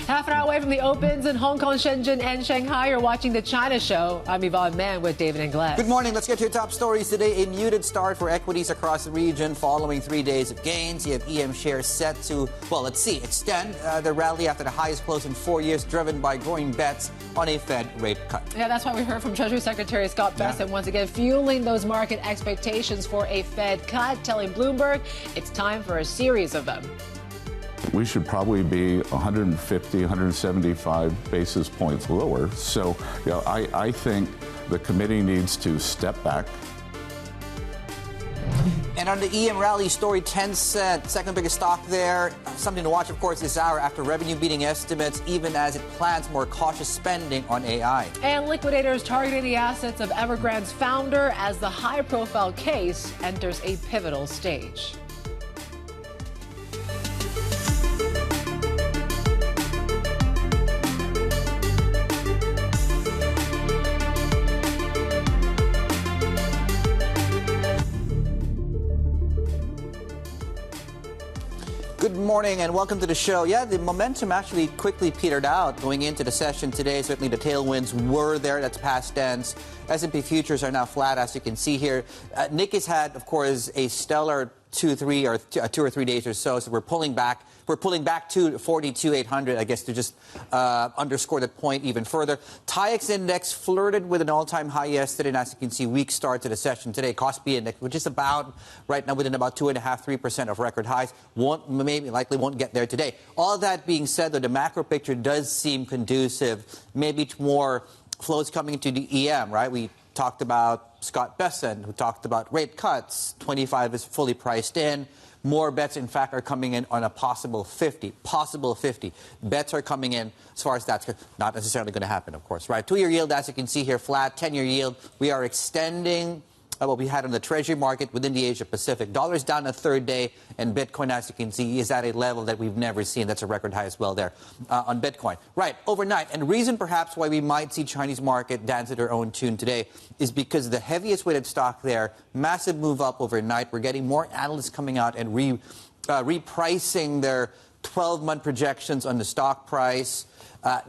Half an hour away from the Opens in Hong Kong, Shenzhen, and Shanghai. You're watching the China Show. I'm Yvonne Man with David Ingles. Good morning. Let's get to your top stories today. A muted start for equities across the region following 3 days of gains. You have EM shares set to, extend the rally after the highest close in 4 years, driven by growing bets on a Fed rate cut. Yeah, that's why we heard from Treasury Secretary Scott Bessent once again, fueling those market expectations for a Fed cut, telling Bloomberg it's time for a series of them. We should probably be 150, 175 basis points lower. So, I think the committee needs to step back. And on the EM rally story, Tencent, second biggest stock there. Something to watch, of course, this hour after revenue beating estimates, even as it plans more cautious spending on AI. And liquidators targeting the assets of Evergrande's founder as the high-profile case enters a pivotal stage. Good morning and welcome to the show. Yeah, the momentum actually quickly petered out going into the session today. Certainly the tailwinds were there. That's past tense. S&P futures are now flat, as you can see here. Nikkei's had, of course, a stellar 2 or 3 days or so. So we're pulling back. We're pulling back to 42,800, I guess, to just underscore that point even further. TAIEX index flirted with an all-time high yesterday, and as you can see, weak start to the session today. Kospi index, which is about right now within about 2.5–3% of record highs, likely won't get there today. All that being said, though, the macro picture does seem conducive, maybe to more flows coming into the EM, right? We talked about Scott Bessent, who talked about rate cuts. 25 is fully priced in. More bets, in fact, are coming in on a possible 50. Bets are coming in as far as that's not necessarily going to happen, of course, right? 2-year yield, as you can see here, flat. 10-year yield, we are extending what we had on the Treasury market within the Asia-Pacific. Dollar's down a third day, and Bitcoin, as you can see, is at a level that we've never seen. That's a record high as well there on Bitcoin. Right, overnight. And the reason perhaps why we might see Chinese market dance at their own tune today is because the heaviest weighted stock there, massive move up overnight. We're getting more analysts coming out and repricing their 12-month projections on the stock price.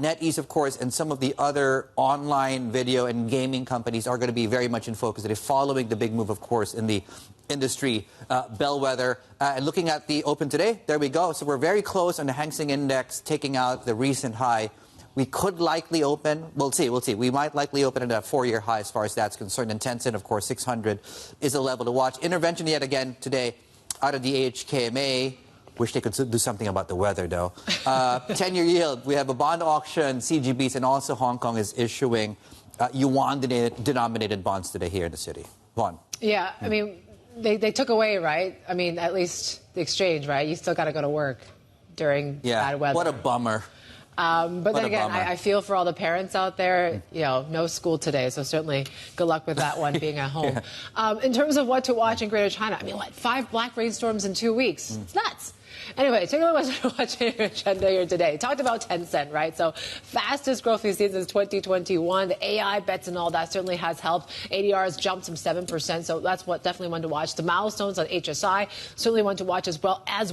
NetEase, of course, and some of the other online video and gaming companies are going to be very much in focus today, following the big move, of course, in the industry bellwether. And looking at the open today, there we go. So we're very close on the Hang Seng Index, taking out the recent high. We could likely open, we'll see. We might likely open at a 4-year high as far as that's concerned. And Tencent, of course, 600 is a level to watch. Intervention yet again today out of the HKMA. Wish they could do something about the weather, though. 10-year yield. We have a bond auction, CGBs, and also Hong Kong is issuing Yuan-denominated bonds today here in the city. Yvonne. Yeah, I mean, they took away, right? I mean, at least the exchange, right? You still got to go to work during bad weather. What a bummer. But then again, I feel for all the parents out there, no school today, so certainly good luck with that one being at home. In terms of what to watch in Greater China, I mean, 5 black rainstorms in 2 weeks? It's nuts. Anyway, take a look at what's watching your agenda here today. Talked about Tencent, right? So fastest growth we've seen since 2021. The AI bets and all that certainly has helped. ADR has jumped some 7%, so that's definitely one to watch. The milestones on HSI, certainly one to watch as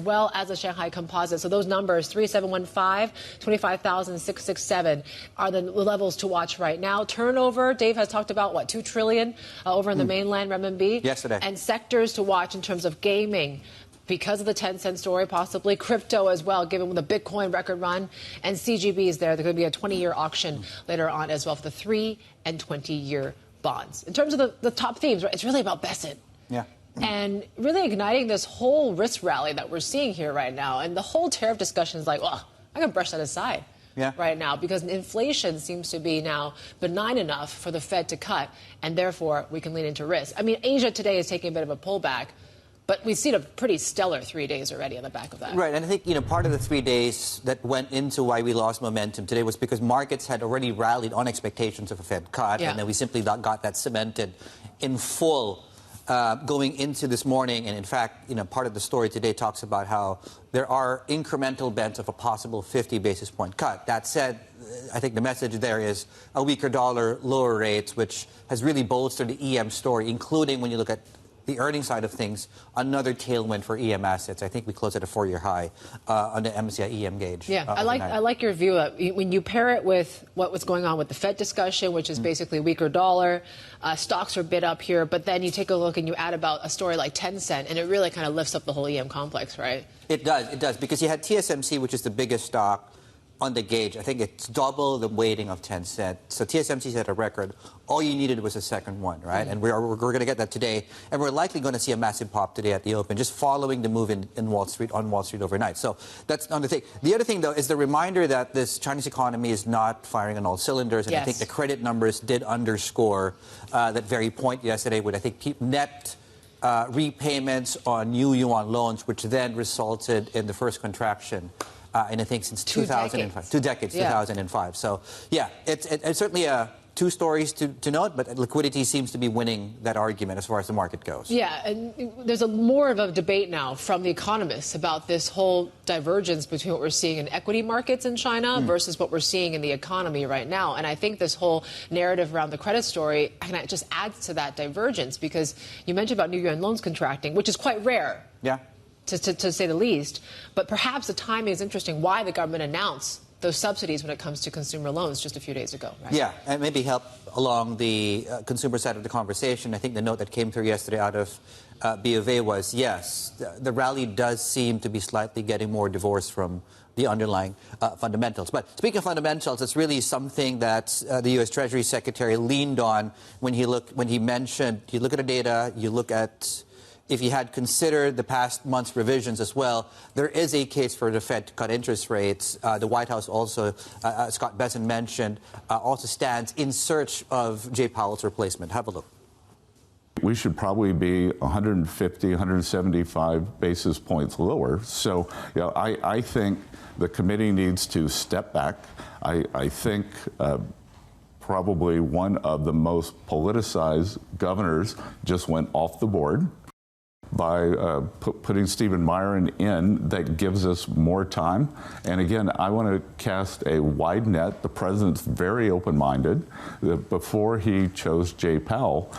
well as the Shanghai composite. So those numbers, 3715, 25,667 are the levels to watch right now. Turnover, Dave has talked about, 2 trillion over in the mainland renminbi? Yesterday. And sectors to watch in terms of gaming, because of the Tencent story, possibly crypto as well, given the Bitcoin record run, and CGBs there. There's going to be a 20-year auction later on as well for the 3 and 20-year bonds. In terms of the top themes, right, it's really about Bessent. Yeah. And really igniting this whole risk rally that we're seeing here right now. And the whole tariff discussion is like, well, I'm going to brush that aside right now because inflation seems to be now benign enough for the Fed to cut, and therefore we can lean into risk. I mean, Asia today is taking a bit of a pullback, but we've seen a pretty stellar 3 days already on the back of that. Right, and I think, part of the 3 days that went into why we lost momentum today was because markets had already rallied on expectations of a Fed cut, and then we simply got that cemented in full going into this morning. And in fact, part of the story today talks about how there are incremental bets of a possible 50 basis point cut. That said, I think the message there is a weaker dollar, lower rates, which has really bolstered the EM story, including when you look at the earnings side of things, another tailwind for EM assets. I think we closed at a 4-year high on the MSCI EM gauge. Yeah, I like your view. When you pair it with what was going on with the Fed discussion, which is basically weaker dollar, stocks are bid up here, but then you take a look and you add about a story like Tencent, and it really kind of lifts up the whole EM complex, right? It does, because you had TSMC, which is the biggest stock on the gauge. I think it's double the weighting of Tencent. So TSMC's at a record. All you needed was a second one, right? And we're going to get that today. And we're likely going to see a massive pop today at the open, just following the move in Wall Street, on Wall Street overnight. So that's on the thing. The other thing, though, is the reminder that this Chinese economy is not firing on all cylinders. And I think the credit numbers did underscore that very point yesterday with, I think, net repayments on new Yuan loans, which then resulted in the first contraction. And I think since 2005. 2 decades, 2005. So, yeah, it's certainly two stories to note, but liquidity seems to be winning that argument as far as the market goes. Yeah, and there's more of a debate now from the economists about this whole divergence between what we're seeing in equity markets in China versus what we're seeing in the economy right now. And I think this whole narrative around the credit story just adds to that divergence, because you mentioned about new Yuan loans contracting, which is quite rare. Yeah. To say the least. But perhaps the timing is interesting, why the government announced those subsidies when it comes to consumer loans just a few days ago. Right? Yeah, and maybe help along the consumer side of the conversation. I think the note that came through yesterday out of B of A was, yes, the rally does seem to be slightly getting more divorced from the underlying fundamentals. But speaking of fundamentals, it's really something that the U.S. Treasury Secretary leaned on when he mentioned, you look at the data, you look at, if you had considered the past month's revisions as well, there is a case for the Fed to cut interest rates. The White House also, Scott Bessent mentioned, also stands in search of Jay Powell's replacement. Have a look. We should probably be 150, 175 basis points lower. So, I think the committee needs to step back. I think probably one of the most politicized governors just went off the board by putting Stephen Myron in. That gives us more time. And again, I want to cast a wide net. The president's very open-minded. Before he chose Jay Powell,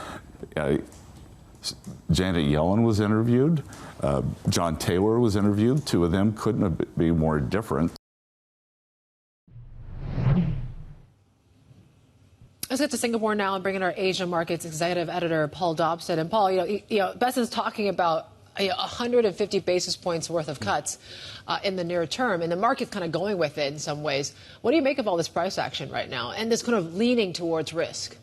Janet Yellen was interviewed. John Taylor was interviewed. Two of them couldn't be more different. Let's get to Singapore now and bring in our Asian markets executive editor, Paul Dobson. And Paul, Bessent's talking about 150 basis points worth of cuts in the near term, and the market's kind of going with it in some ways. What do you make of all this price action right now and this kind of leaning towards risk?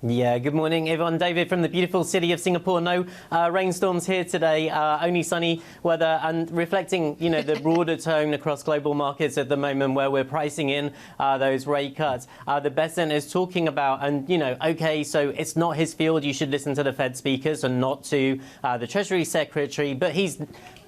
Yeah, good morning, Yvonne. David from the beautiful city of Singapore. No rainstorms here today, only sunny weather, and reflecting, the broader tone across global markets at the moment where we're pricing in those rate cuts. The Bessent is talking about, and, okay, so it's not his field. You should listen to the Fed speakers and not to the Treasury Secretary, but he's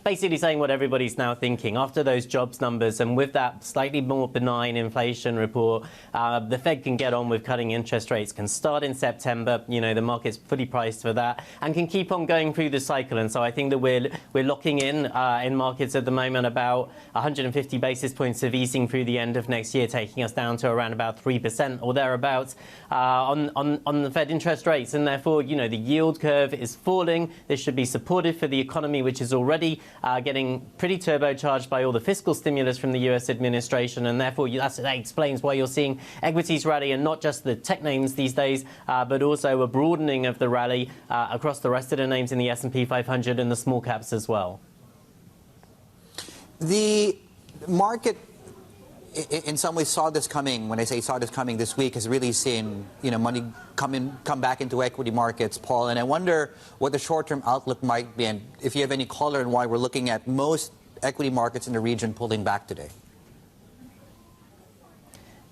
basically saying what everybody's now thinking. After those jobs numbers and with that slightly more benign inflation report, the Fed can get on with cutting interest rates, can start in September. The market's fully priced for that and can keep on going through the cycle. And so I think that we're locking in markets at the moment about 150 basis points of easing through the end of next year, taking us down to around about 3% or thereabouts on the Fed interest rates. And therefore, the yield curve is falling. This should be supportive for the economy, which is already getting pretty turbocharged by all the fiscal stimulus from the U.S. administration, and therefore that explains why you're seeing equities rally, and not just the tech names these days, but also a broadening of the rally across the rest of the names in the S&P 500 and the small caps as well. The market, in some ways, saw this coming. When I say saw this coming this week, has really seen money come back into equity markets, Paul. And I wonder what the short-term outlook might be, and if you have any color on why we're looking at most equity markets in the region pulling back today.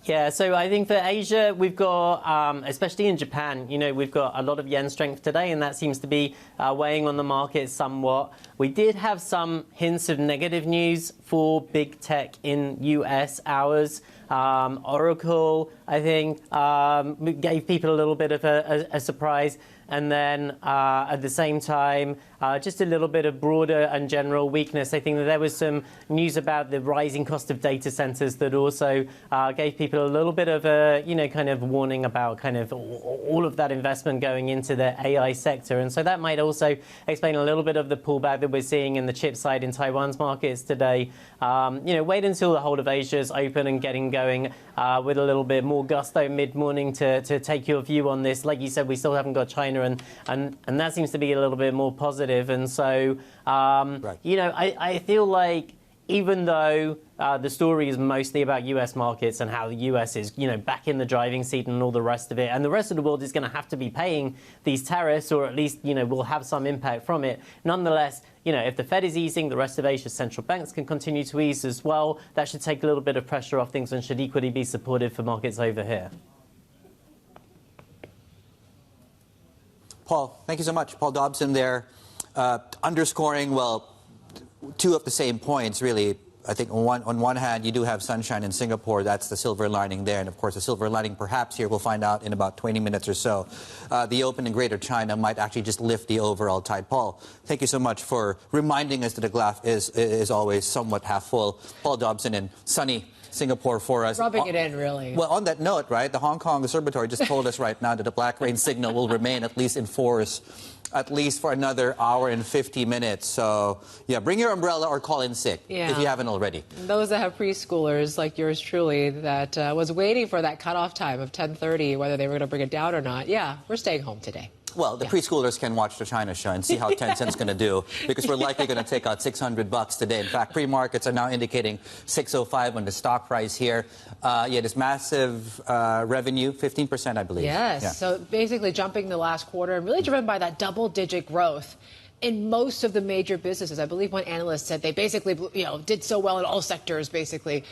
Yeah, so I think for Asia, we've got, especially in Japan, we've got a lot of yen strength today, and that seems to be weighing on the market somewhat. We did have some hints of negative news for big tech in US hours. Oracle, I think, gave people a little bit of a surprise. And then at the same time, just a little bit of broader and general weakness. I think that there was some news about the rising cost of data centers that also gave people a little bit of a, kind of warning about kind of all of that investment going into the AI sector. And so that might also explain a little bit of the pullback that we're seeing in the chip side in Taiwan's markets today. Wait until the whole of Asia is open and getting going with a little bit more gusto mid-morning to take your view on this. Like you said, we still haven't got China, and that seems to be a little bit more positive. And so, right. I feel like even though the story is mostly about US markets and how the US is, back in the driving seat and all the rest of it, and the rest of the world is going to have to be paying these tariffs, or at least, will have some impact from it. Nonetheless, if the Fed is easing, the rest of Asia's central banks can continue to ease as well. That should take a little bit of pressure off things and should equally be supportive for markets over here. Paul, thank you so much. Paul Dobson there, underscoring, two of the same points, really. I think on one hand, you do have sunshine in Singapore. That's the silver lining there. And, of course, the silver lining perhaps here, we'll find out in about 20 minutes or so. The open in Greater China might actually just lift the overall tide. Paul, thank you so much for reminding us that the glass is always somewhat half full. Paul Dobson in sunny Singapore for us. Rubbing it in, really. Well, on that note, right, the Hong Kong Observatory just told us right now that the black rain signal will remain at least in force at least for another hour and 50 minutes. So, yeah, bring your umbrella or call in sick if you haven't already. Those that have preschoolers like yours truly that was waiting for that cutoff time of 10:30, whether they were going to bring it down or not, we're staying home today. Well, the preschoolers can watch the China show and see how Tencent's going to do, because we're likely going to take out $600 today. In fact, pre-markets are now indicating 605 on the stock price here. This massive revenue, 15%, I believe. Yes. Yeah. So basically jumping the last quarter and really driven by that double-digit growth in most of the major businesses. I believe one analyst said they basically, did so well in all sectors, basically,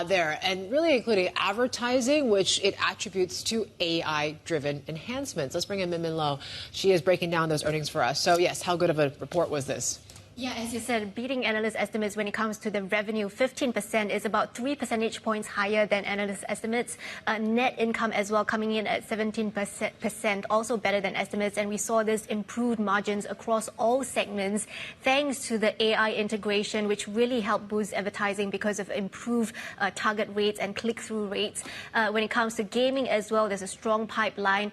there. And really including advertising, which it attributes to AI-driven enhancements. Let's bring in Min Min Lo. She is breaking down those earnings for us. So, yes, how good of a report was this? Yeah, as you said, beating analyst estimates when it comes to the revenue, 15% is about 3 percentage points higher than analyst estimates. Net income as well coming in at 17%, also better than estimates. And we saw this improved margins across all segments thanks to the AI integration, which really helped boost advertising because of improved target rates and click-through rates. When it comes to gaming as well, there's a strong pipeline.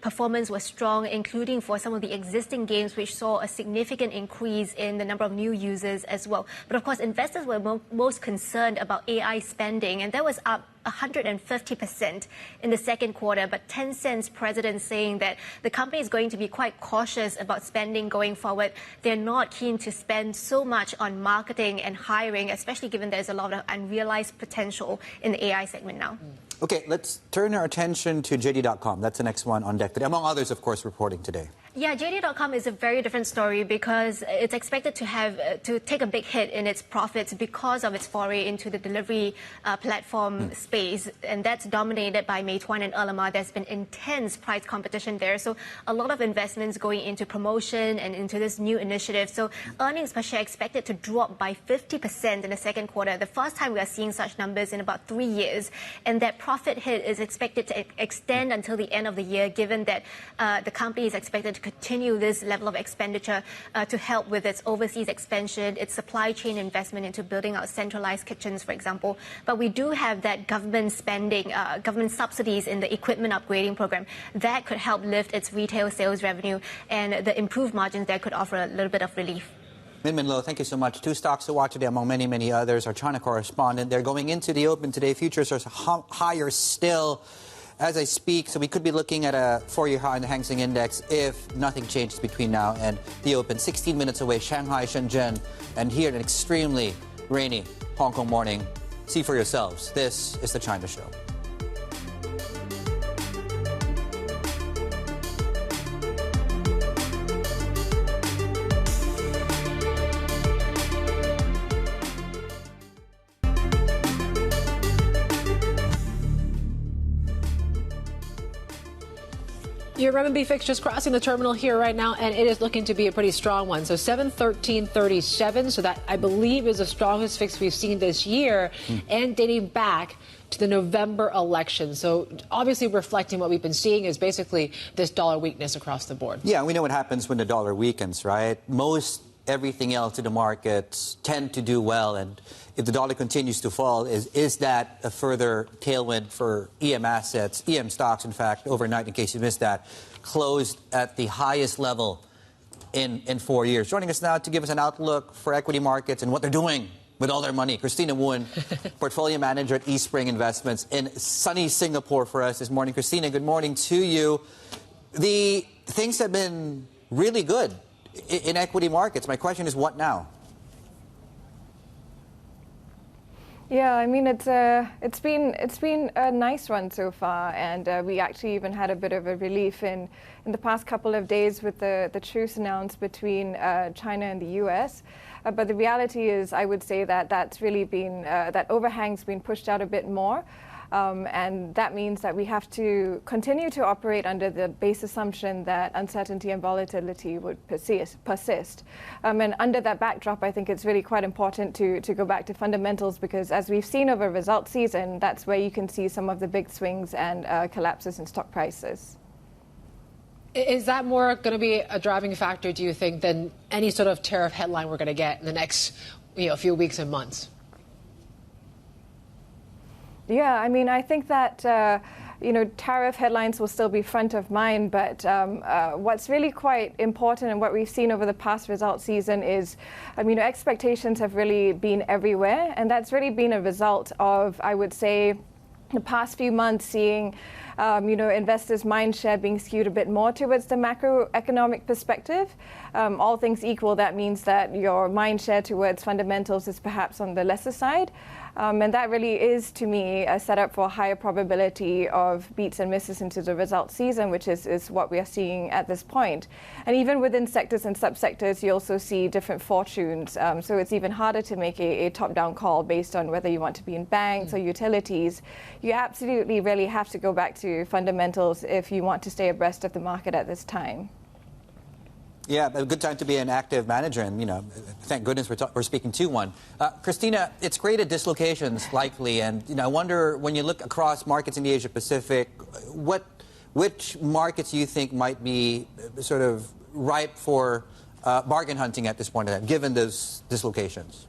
Performance was strong, including for some of the existing games, which saw a significant increase in the number of new users as well. But of course, investors were most concerned about AI spending, and that was up 150% in the second quarter. But Tencent's president saying that the company is going to be quite cautious about spending going forward. They're not keen to spend so much on marketing and hiring, especially given there's a lot of unrealized potential in the AI segment now. Okay, let's turn our attention to JD.com. That's the next one on deck today, among others, of course, reporting today. Yeah, JD.com is a very different story because it's expected to take a big hit in its profits because of its foray into the delivery platform space, and that's dominated by Meituan and Ele.me. There's been intense price competition there, so a lot of investments going into promotion and into this new initiative. So earnings per share expected to drop by 50% in the second quarter, the first time we are seeing such numbers in about 3 years, and that profit hit is expected to extend until the end of the year, given that the company is expected to continue this level of expenditure to help with its overseas expansion, its supply chain investment into building out centralized kitchens, for example. But we do have that government spending, government subsidies in the equipment upgrading program. That could help lift its retail sales revenue, and the improved margins there could offer a little bit of relief. Min Min Lo, thank you so much. Two stocks to watch today among many, many others. Our China correspondent, they're going into the open today. Futures are higher still as I speak, so we could be looking at a 4-year high in the Hang Seng Index if nothing changes between now and the open. 16 minutes away, Shanghai, Shenzhen, and here an extremely rainy Hong Kong morning. See for yourselves. This is the China Show. Your renminbi fix just crossing the terminal here right now, and it is looking to be a pretty strong one. So 713.37. So that, I believe, is the strongest fix we've seen this year, and dating back to the November election. So obviously reflecting what we've been seeing is basically this dollar weakness across the board. Yeah, we know what happens when the dollar weakens, right? Most everything else in the markets tend to do well, and if the dollar continues to fall, is that a further tailwind for EM assets? EM stocks, in fact, overnight, in case you missed that, closed at the highest level in 4 years. Joining us now to give us an outlook for equity markets and what they're doing with all their money, Christina Woon, portfolio manager at Eastspring Investments in sunny Singapore for us this morning. Christina, good morning to you. The things have been really good in equity markets. My question is, what now? Yeah, I mean, it's been a nice run so far, and we actually even had a bit of a relief in the past couple of days with the truce announced between China and the US. But the reality is, I would say that that's really been that overhang's been pushed out a bit more. And that means that we have to continue to operate under the base assumption that uncertainty and volatility would persist. And under that backdrop, I think it's really quite important to go back to fundamentals, because as we've seen over results season, that's where you can see some of the big swings and collapses in stock prices. Is that more going to be a driving factor, do you think, than any sort of tariff headline we're going to get in the next few weeks and months? Yeah, I mean, I think that, tariff headlines will still be front of mind, but what's really quite important and what we've seen over the past results season is, expectations have really been everywhere, and that's really been a result of, I would say, the past few months seeing investors' mind share being skewed a bit more towards the macroeconomic perspective. All things equal, that means that your mind share towards fundamentals is perhaps on the lesser side. And that really is, to me, a setup for a higher probability of beats and misses into the results season, which is what we are seeing at this point. And even within sectors and subsectors, you also see different fortunes. So it's even harder to make a top-down call based on whether you want to be in banks or utilities. You absolutely really have to go back to fundamentals if you want to stay abreast of the market at this time. Yeah, a good time to be an active manager, and thank goodness we're speaking to one. Christina, it's created dislocations likely, and I wonder, when you look across markets in the Asia Pacific, which markets you think might be sort of ripe for bargain hunting at this point in time, given those dislocations?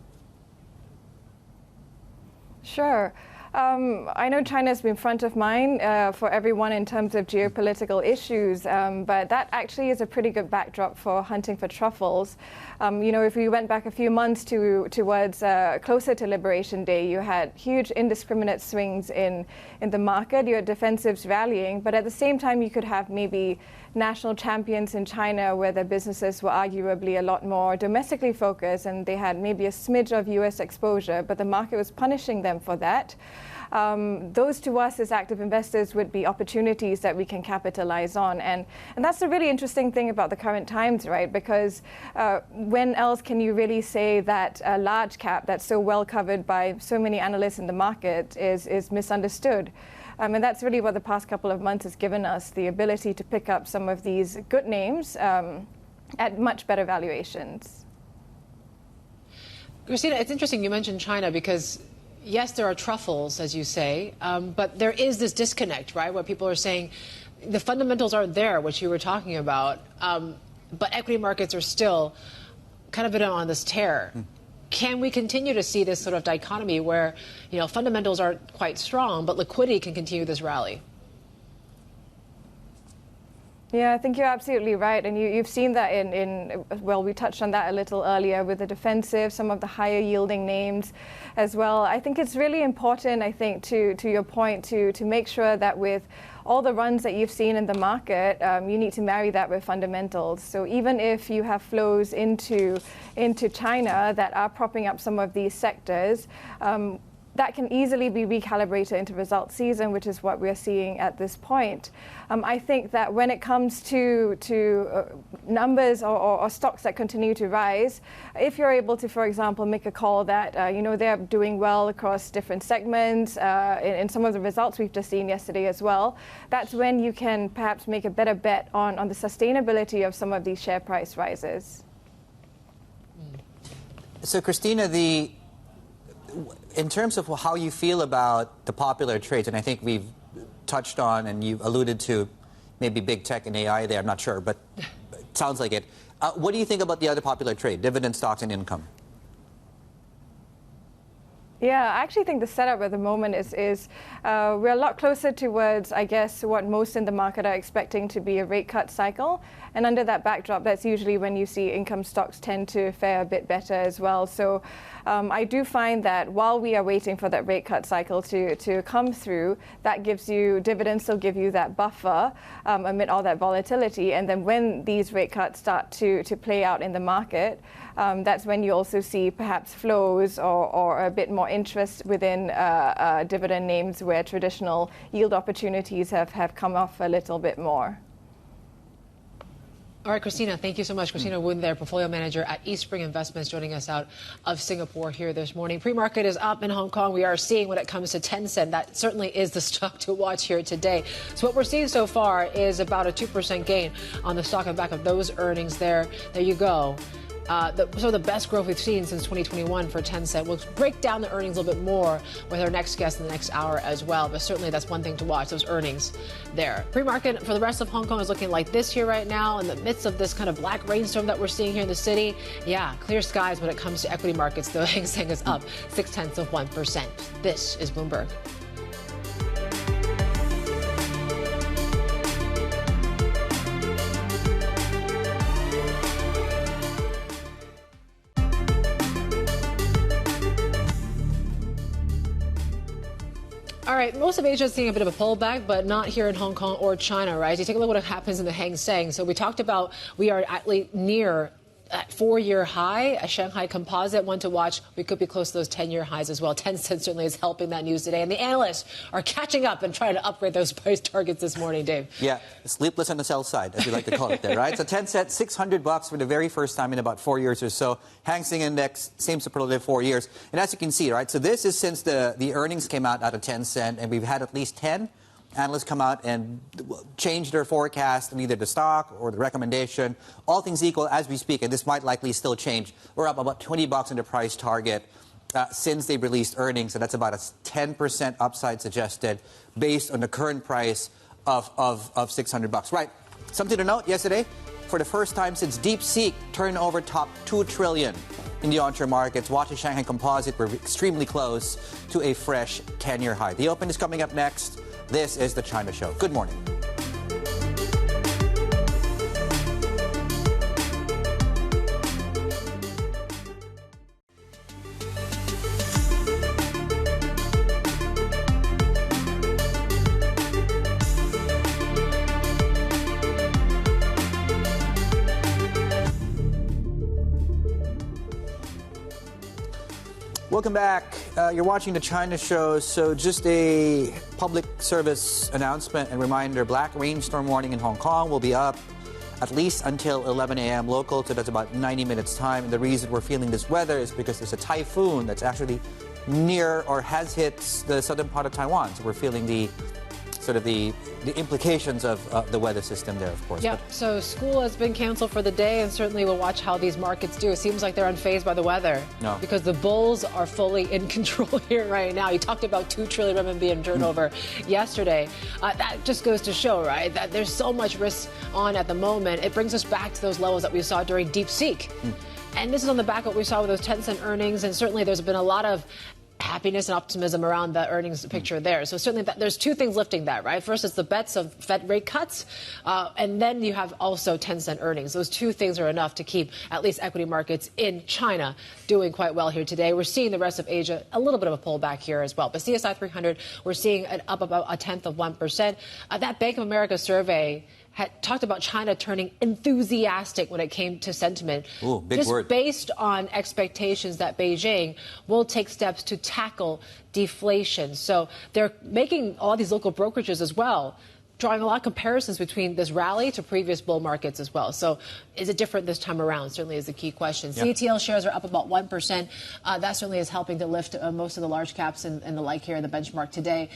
Sure. I know China's been front of mind for everyone in terms of geopolitical issues, but that actually is a pretty good backdrop for hunting for truffles. If we went back a few months towards closer to Liberation Day, you had huge indiscriminate swings in the market. You had defensives rallying, but at the same time, you could have maybe national champions in China where their businesses were arguably a lot more domestically focused, and they had maybe a smidge of US exposure, but the market was punishing them for that. Those to us as active investors would be opportunities that we can capitalize on. And that's the really interesting thing about the current times, right? Because when else can you really say that a large cap that's so well covered by so many analysts in the market is misunderstood? And that's really what the past couple of months has given us, the ability to pick up some of these good names at much better valuations. Christina, it's interesting you mentioned China because, yes, there are truffles, as you say, but there is this disconnect, right, where people are saying the fundamentals aren't there, which you were talking about, but equity markets are still kind of been on this tear. Can we continue to see this sort of dichotomy where, fundamentals aren't quite strong, but liquidity can continue this rally? Yeah, I think you're absolutely right. And you've seen that well, we touched on that a little earlier with the defensive, some of the higher yielding names as well. I think it's really important, to your point, to make sure that with all the runs that you've seen in the market, you need to marry that with fundamentals. So even if you have flows into China that are propping up some of these sectors, that can easily be recalibrated into results season, which is what we're seeing at this point. I think that when it comes to numbers or stocks that continue to rise, if you're able to, for example, make a call that they're doing well across different segments, in some of the results we've just seen yesterday as well, that's when you can perhaps make a better bet on the sustainability of some of these share price rises. So, Christina, in terms of how you feel about the popular trades, and I think we've touched on and you alluded to maybe big tech and AI there, I'm not sure, but it sounds like it. What do you think about the other popular trade, dividend stocks and income? Yeah, I actually think the setup at the moment is we're a lot closer towards, I guess, what most in the market are expecting to be a rate cut cycle. And under that backdrop, that's usually when you see income stocks tend to fare a bit better as well. So I do find that while we are waiting for that rate cut cycle to come through, that gives you, dividends will give you that buffer amid all that volatility. And then when these rate cuts start to play out in the market, that's when you also see perhaps flows or a bit more interest within dividend names where traditional yield opportunities have come off a little bit more. All right, Christina, thank you so much. Christina Woon there, portfolio manager at Eastspring Investments, joining us out of Singapore here this morning. Pre-market is up in Hong Kong. We are seeing when it comes to Tencent, that certainly is the stock to watch here today. So what we're seeing so far is about a 2% gain on the stock on the back of those earnings there. There you go. So the best growth we've seen since 2021 for Tencent. We'll break down the earnings a little bit more with our next guest in the next hour as well. But certainly that's one thing to watch, those earnings there. Pre-market for the rest of Hong Kong is looking like this here right now in the midst of this kind of black rainstorm that we're seeing here in the city. Yeah, clear skies when it comes to equity markets. The Hang Seng is up 0.6%. This is Bloomberg. All right, most of Asia is seeing a bit of a pullback, but not here in Hong Kong or China, right? You take a look at what happens in the Hang Seng. So we talked about we are actually near that 4-year high, a Shanghai composite, one to watch. We could be close to those 10-year highs as well. Tencent certainly is helping that news today. And the analysts are catching up and trying to upgrade those price targets this morning, Dave. Yeah, sleepless on the sell side, as we like to call it there, right? So Tencent, $600 for the very first time in about 4 years or so. Hang Seng Index, same superlative 4 years. And as you can see, right, so this is since the earnings came out of Tencent, and we've had at least 10 analysts come out and change their forecast on either the stock or the recommendation. All things equal, as we speak, and this might likely still change, we're up about $20 in the price target since they released earnings, and that's about a 10% upside suggested based on the current price of $600. Right. Something to note, yesterday, for the first time since DeepSeek, turnover topped $2 trillion in the onshore markets. Watch the Shanghai composite. We're extremely close to a fresh 10-year high. The Open is coming up next. This is the China Show. Good morning. Welcome back. You're watching the China Show. So just a public service announcement and reminder, black rainstorm warning in Hong Kong will be up at least until 11 a.m. local, so that's about 90 minutes time. And the reason we're feeling this weather is because there's a typhoon that's actually near or has hit the southern part of Taiwan. So we're feeling the implications of the weather system there, of course. Yeah, so school has been canceled for the day, and certainly we'll watch how these markets do. It seems like they're unfazed by the weather. No. Because the bulls are fully in control here right now. You talked about 2 trillion RMB in turnover yesterday. That just goes to show, right, that there's so much risk on at the moment. It brings us back to those levels that we saw during DeepSeek. And this is on the back of what we saw with those Tencent earnings, and certainly there's been a lot of happiness and optimism around the earnings picture there. So certainly there's two things lifting that, right? First, it's the bets of Fed rate cuts, and then you have also Tencent earnings. Those two things are enough to keep at least equity markets in China doing quite well here today. We're seeing the rest of Asia a little bit of a pullback here as well. But CSI 300, we're seeing it up about 0.1%. That Bank of America survey had talked about China turning enthusiastic when it came to sentiment. Ooh, big just word. Based on expectations that Beijing will take steps to tackle deflation. So they're making all these local brokerages as well, drawing a lot of comparisons between this rally to previous bull markets as well. So is it different this time around? Certainly is the key question. Yep. CATL shares are up about 1%. That certainly is helping to lift most of the large caps and the like here in the benchmark today.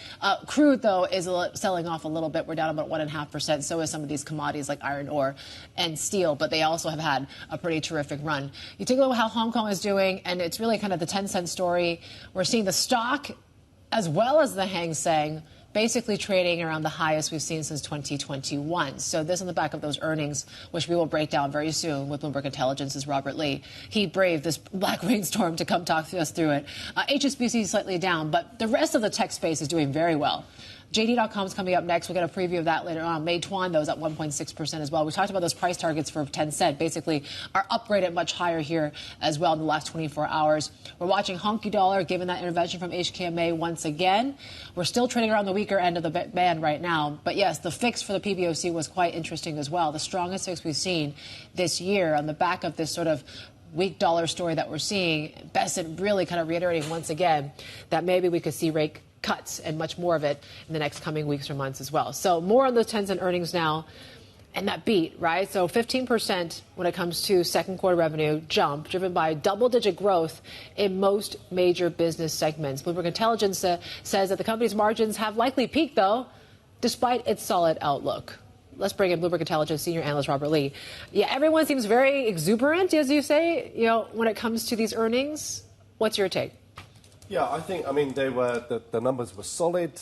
Crude, though, is selling off a little bit. We're down about 1.5%. So is some of these commodities like iron ore and steel, but they also have had a pretty terrific run. You take a look at how Hong Kong is doing, and it's really kind of the Tencent story. We're seeing the stock as well as the Hang Seng basically trading around the highest we've seen since 2021. So this on the back of those earnings, which we will break down very soon with Bloomberg Intelligence's Robert Lee. He braved this black rainstorm to come talk to us through it. HSBC is slightly down, but the rest of the tech space is doing very well. JD.com is coming up next. We'll get a preview of that later on. Meituan, though, is at 1.6% as well. We talked about those price targets for Tencent, basically are upgraded much higher here as well in the last 24 hours. We're watching honky dollar, given that intervention from HKMA once again. We're still trading around the weaker end of the band right now. But yes, the fix for the PBOC was quite interesting as well. The strongest fix we've seen this year on the back of this sort of weak dollar story that we're seeing. Bessent really kind of reiterating once again that maybe we could see rate cuts and much more of it in the next coming weeks or months as well. So more on the Tencent earnings now and that beat, right? So 15% when it comes to second quarter revenue jump, driven by double-digit growth in most major business segments. Bloomberg Intelligence says that the company's margins have likely peaked, though, despite its solid outlook. Let's bring in Bloomberg Intelligence senior analyst Robert Lee. Yeah, everyone seems very exuberant, as you say, when it comes to these earnings. What's your take? Yeah, I mean, they were the numbers were solid.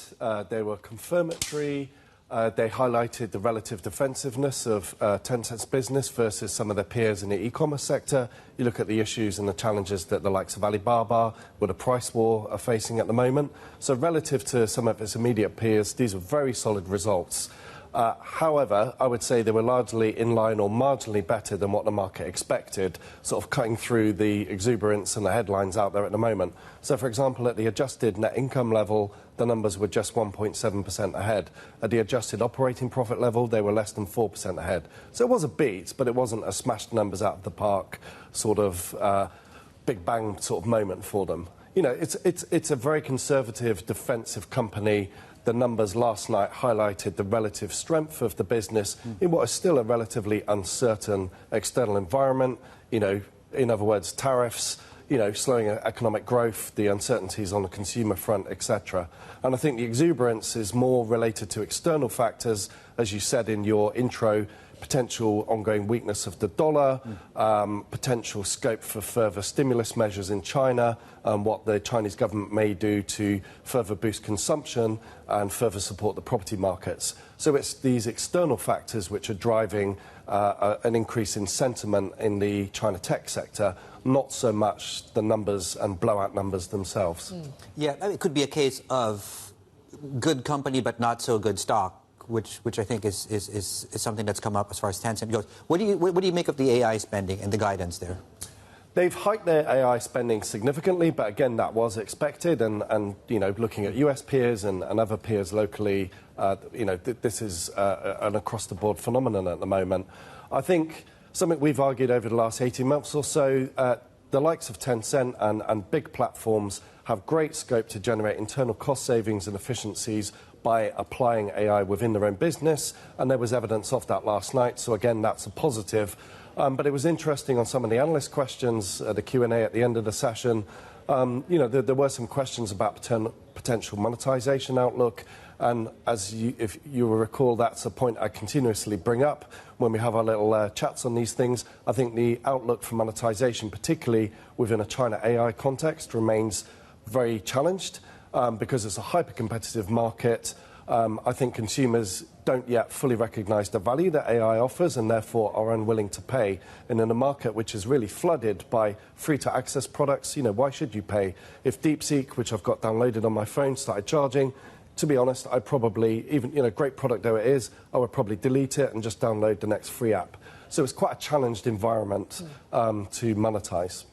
They were confirmatory. They highlighted the relative defensiveness of Tencent's business versus some of their peers in the e-commerce sector. You look at the issues and the challenges that the likes of Alibaba with a price war are facing at the moment. So relative to some of its immediate peers, these were very solid results. However, I would say they were largely in line or marginally better than what the market expected, sort of cutting through the exuberance and the headlines out there at the moment. So, for example, at the adjusted net income level, the numbers were just 1.7% ahead. At the adjusted operating profit level, they were less than 4% ahead. So it was a beat, but it wasn't a smashed numbers out of the park sort of big bang sort of moment for them. It's a very conservative, defensive company. The numbers last night highlighted the relative strength of the business in what is still a relatively uncertain external environment. In other words, tariffs, slowing economic growth, the uncertainties on the consumer front, etc. And I think the exuberance is more related to external factors, as you said in your intro, potential ongoing weakness of the dollar, potential scope for further stimulus measures in China, what the Chinese government may do to further boost consumption and further support the property markets. So it's these external factors which are driving an increase in sentiment in the China tech sector, not so much the numbers and blowout numbers themselves. Yeah, it could be a case of good company but not so good stock, which I think is something that's come up as far as Tencent goes. What do you make of the AI spending and the guidance there? They've hiked their AI spending significantly, but again, that was expected. And looking at US peers and other peers locally, this is an across-the-board phenomenon at the moment. I think something we've argued over the last 18 months or so, the likes of Tencent and big platforms have great scope to generate internal cost savings and efficiencies by applying AI within their own business, and there was evidence of that last night. So again, that's a positive. But it was interesting on some of the analyst questions, the Q&A at the end of the session. There were some questions about potential monetization outlook. And if you will recall, that's a point I continuously bring up when we have our little chats on these things. I think the outlook for monetization, particularly within a China AI context, remains very challenged because it's a hyper-competitive market. I think consumers don't yet fully recognise the value that AI offers and therefore are unwilling to pay. And in a market which is really flooded by free-to-access products, why should you pay? If DeepSeek, which I've got downloaded on my phone, started charging, to be honest, I'd probably, even, great product though it is, I would probably delete it and just download the next free app. So it's quite a challenged environment to monetize.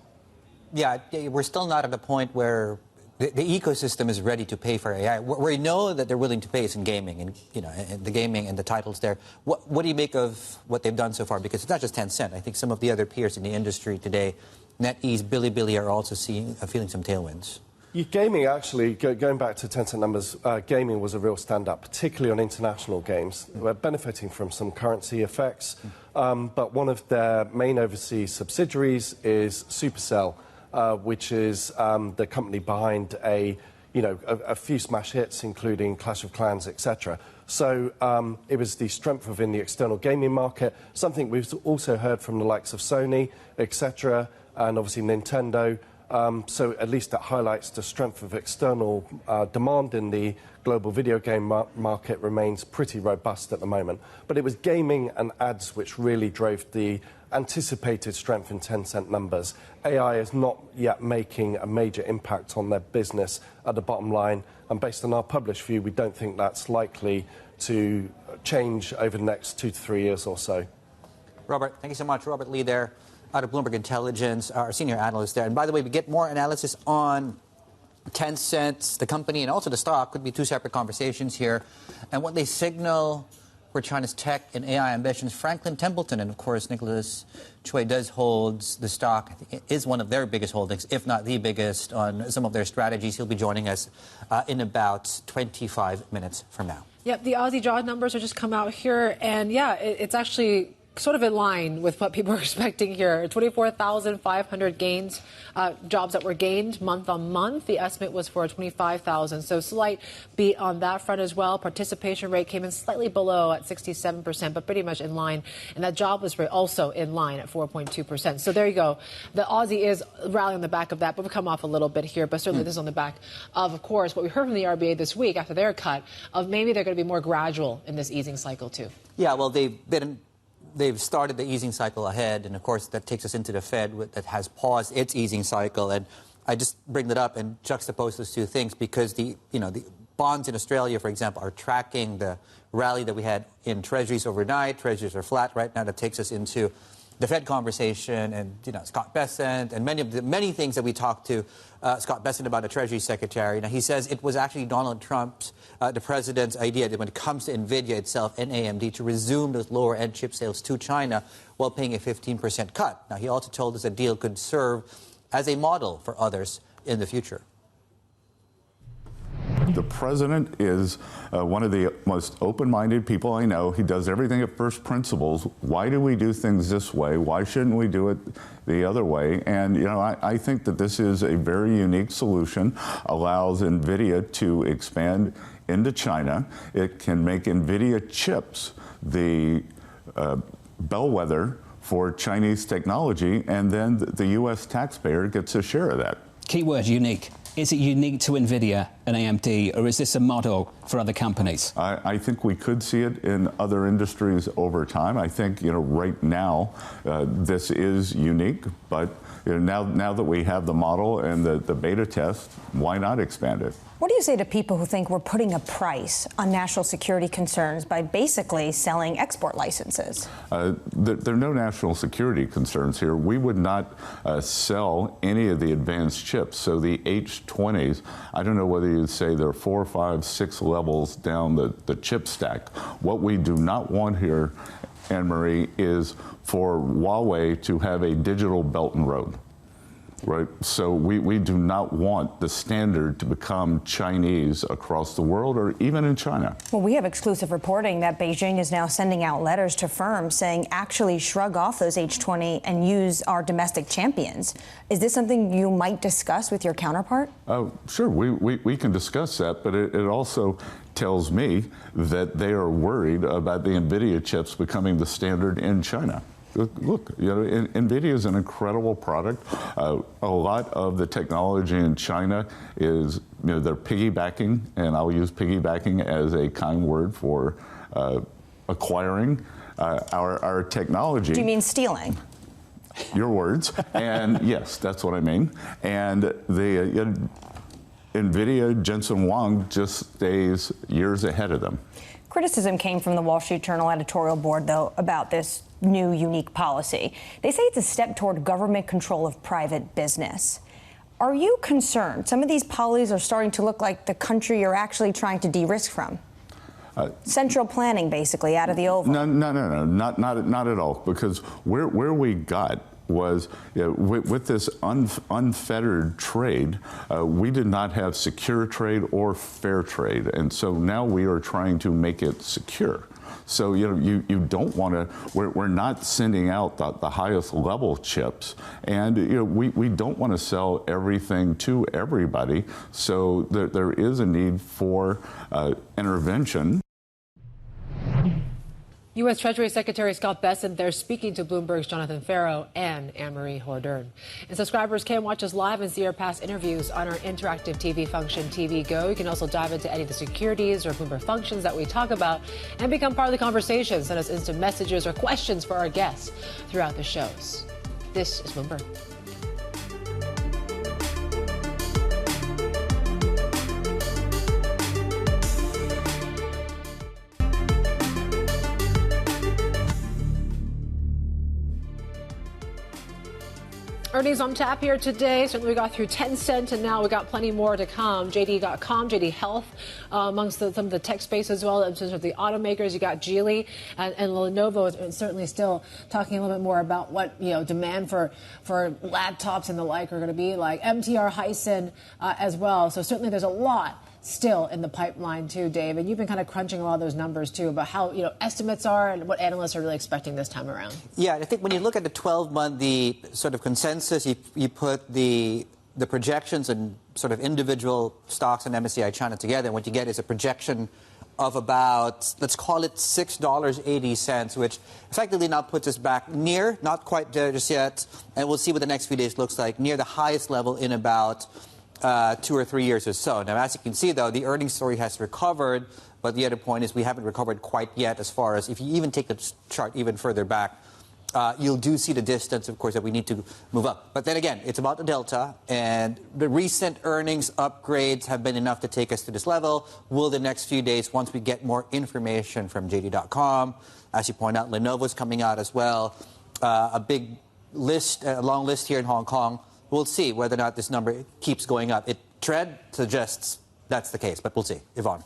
Yeah, we're still not at a point where the ecosystem is ready to pay for AI. We know that they're willing to pay is in gaming, and and the gaming and the titles there. What do you make of what they've done so far? Because it's not just Tencent. I think some of the other peers in the industry today, NetEase, Bilibili, are also feeling some tailwinds. Gaming, actually, going back to Tencent numbers, gaming was a real stand-up, particularly on international games. We're benefiting from some currency effects, but one of their main overseas subsidiaries is Supercell, which is the company behind a few smash hits, including Clash of Clans, etc. So it was the strength within the external gaming market, something we've also heard from the likes of Sony, etc., and obviously Nintendo. So at least that highlights the strength of external demand in the global video game market remains pretty robust at the moment. But it was gaming and ads which really drove the anticipated strength in Tencent numbers. AI is not yet making a major impact on their business at the bottom line. And based on our published view, we don't think that's likely to change over the next 2 to 3 years or so. Robert, thank you so much. Robert Lee there, out of Bloomberg Intelligence, our senior analyst there. And by the way, we get more analysis on Tencent, the company, and also the stock. Could be 2 separate conversations here. And what they signal for China's tech and AI ambitions. Franklin Templeton, and of course, Nicholas Chui holds the stock. I think it is one of their biggest holdings, if not the biggest, on some of their strategies. He'll be joining us in about 25 minutes from now. Yep, the Aussie job numbers are just come out here, and yeah, it's actually sort of in line with what people are expecting here. 24,500 gains, jobs that were gained month on month. The estimate was for 25,000. So slight beat on that front as well. Participation rate came in slightly below at 67%, but pretty much in line. And that jobless rate also in line at 4.2%. So there you go. The Aussie is rallying on the back of that, but we've come off a little bit here. But certainly this is on the back of course, what we heard from the RBA this week after their cut of maybe they're going to be more gradual in this easing cycle too. Yeah, well, they've started the easing cycle ahead, and of course that takes us into the Fed that has paused its easing cycle. And I just bring that up and juxtapose those 2 things because the bonds in Australia, for example, are tracking the rally that we had in Treasuries overnight. Treasuries are flat right now. That takes us into the Fed conversation, and Scott Bessent and many things that we talked to Scott Bessent about, the Treasury Secretary. Now he says it was actually Donald Trump's, the president's idea that when it comes to Nvidia itself and AMD to resume those lower-end chip sales to China while paying a 15% cut. Now he also told us a deal could serve as a model for others in the future. The president is one of the most open-minded people I know. He does everything at first principles. Why do we do things this way? Why shouldn't we do it the other way? And, I think that this is a very unique solution, allows Nvidia to expand into China. It can make Nvidia chips the bellwether for Chinese technology, and then the U.S. taxpayer gets a share of that. Keyword unique. Is it unique to Nvidia and AMD, or is this a model for other companies? I think we could see it in other industries over time. I think, right now, this is unique, but now that we have the model and the beta test, why not expand it? What do you say to people who think we're putting a price on national security concerns by basically selling export licenses? There are no national security concerns here. We would not sell any of the advanced chips. So the H20s, I don't know whether you'd say they're 4, 5, 6 levels down the chip stack. What we do not want here, Anne-Marie, is for Huawei to have a digital Belt and Road. Right. So we do not want the standard to become Chinese across the world or even in China. Well, we have exclusive reporting that Beijing is now sending out letters to firms saying actually shrug off those H20 and use our domestic champions. Is this something you might discuss with your counterpart? Sure, we can discuss that, but it also tells me that they are worried about the Nvidia chips becoming the standard in China. Look, Nvidia is an incredible product. A lot of the technology in China is, they're piggybacking, and I'll use piggybacking as a kind word for acquiring our technology. Do you mean stealing? Your words. And yes, that's what I mean. And the Nvidia, Jensen Huang just stays years ahead of them. Criticism came from the Wall Street Journal editorial board, though, about this new unique policy. They say it's a step toward government control of private business. Are you concerned? Some of these polys are starting to look like the country you're actually trying to de-risk from. Central planning, basically, out of the Oval. No, not at all. Because where we got was, with this unfettered trade, we did not have secure trade or fair trade, and so now we are trying to make it secure. So you don't want to. We're not sending out the highest level chips, and we don't want to sell everything to everybody. So there is a need for intervention. U.S. Treasury Secretary Scott Bessent there speaking to Bloomberg's Jonathan Farrow and Anne-Marie Hordern. And subscribers can watch us live and see our past interviews on our interactive TV function, TV Go. You can also dive into any of the securities or Bloomberg functions that we talk about and become part of the conversation. Send us instant messages or questions for our guests throughout the shows. This is Bloomberg. Earnings on tap here today. Certainly we got through Tencent, and now we got plenty more to come. JD.com, JD Health, amongst some of the tech space as well. In terms of the automakers, you got Geely and Lenovo is certainly still talking a little bit more about what demand for laptops and the like are going to be like. MTR Hyson as well. So certainly there's a lot still in the pipeline too, Dave. And you've been kind of crunching a lot of those numbers too about how estimates are and what analysts are really expecting this time around. Yeah, I think when you look at the 12-month, the sort of consensus, you put the projections and sort of individual stocks in MSCI China together, and what you get is a projection of about, let's call it $6.80, which effectively now puts us back near, not quite there just yet, and we'll see what the next few days looks like, near the highest level in about 2 or 3 years or so. Now, as you can see, though, the earnings story has recovered, but the other point is we haven't recovered quite yet as far as, if you even take the chart even further back, you'll do see the distance, of course, that we need to move up. But then again, it's about the delta, and the recent earnings upgrades have been enough to take us to this level. Will the next few days, once we get more information from JD.com, as you point out, Lenovo's coming out as well, a big list, a long list here in Hong Kong. We'll see whether or not this number keeps going up. Trend suggests that's the case, but we'll see. Yvonne.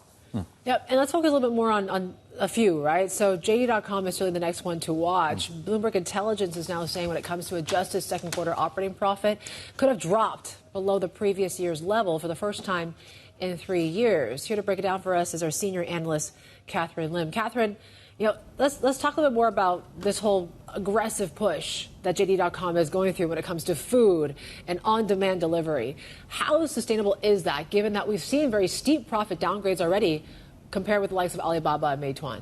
Yep, and let's focus a little bit more on a few, right? So JD.com is really the next one to watch. Bloomberg Intelligence is now saying when it comes to adjusted second quarter operating profit, could have dropped below the previous year's level for the first time in 3 years. Here to break it down for us is our senior analyst, Catherine Lim. Catherine, let's talk a little bit more about this whole aggressive push that JD.com is going through when it comes to food and on-demand delivery. How sustainable is that, given that we've seen very steep profit downgrades already compared with the likes of Alibaba and Meituan?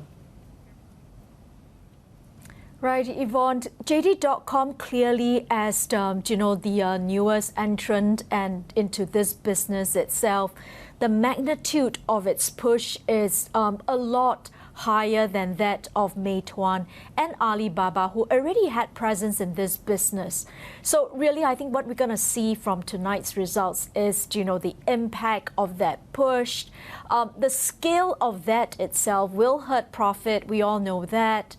Right, Yvonne. JD.com clearly as the newest entrant and into this business itself, the magnitude of its push is a lot higher than that of Meituan and Alibaba, who already had presence in this business. So really, I think what we're going to see from tonight's results is, the impact of that push. The scale of that itself will hurt profit. We all know that.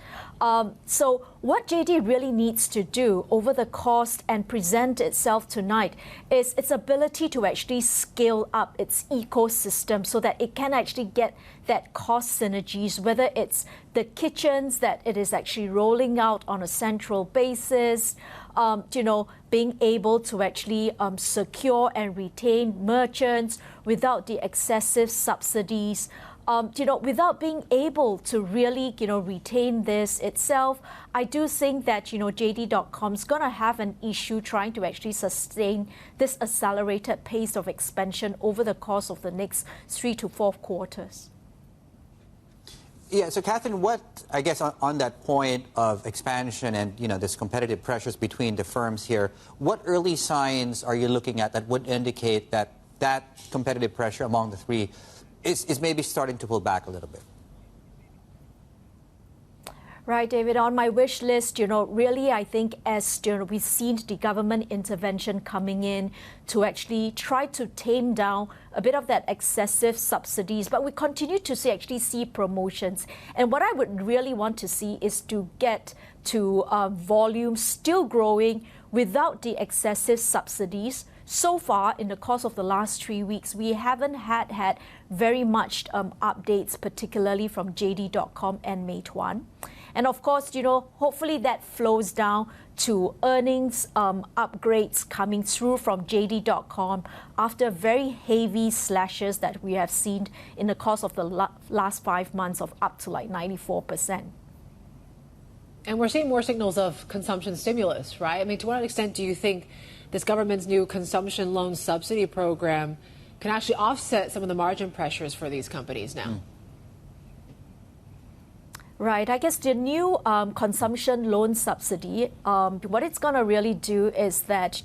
So what JD really needs to do over the course and present itself tonight is its ability to actually scale up its ecosystem so that it can actually get that cost synergies, whether it's the kitchens that it is actually rolling out on a central basis, being able to actually secure and retain merchants without the excessive subsidies. Without being able to really, retain this itself, I do think that, JD.com is going to have an issue trying to actually sustain this accelerated pace of expansion over the course of the next 3 to 4 quarters. Yeah, so Catherine, I guess on that point of expansion and, this competitive pressures between the firms here, what early signs are you looking at that would indicate that competitive pressure among the three is maybe starting to pull back a little bit? Right, David. On my wish list, really, I think as we've seen the government intervention coming in to actually try to tame down a bit of that excessive subsidies, but we continue to see promotions. And what I would really want to see is to get to volume still growing without the excessive subsidies, so far, in the course of the last 3 weeks, we haven't had very much updates, particularly from JD.com and Meituan. And of course, hopefully that flows down to earnings upgrades coming through from JD.com after very heavy slashes that we have seen in the course of the last 5 months of up to like 94%. And we're seeing more signals of consumption stimulus, right? I mean, to what extent do you think this government's new consumption loan subsidy program can actually offset some of the margin pressures for these companies now? Right. I guess the new consumption loan subsidy, what it's going to really do is that,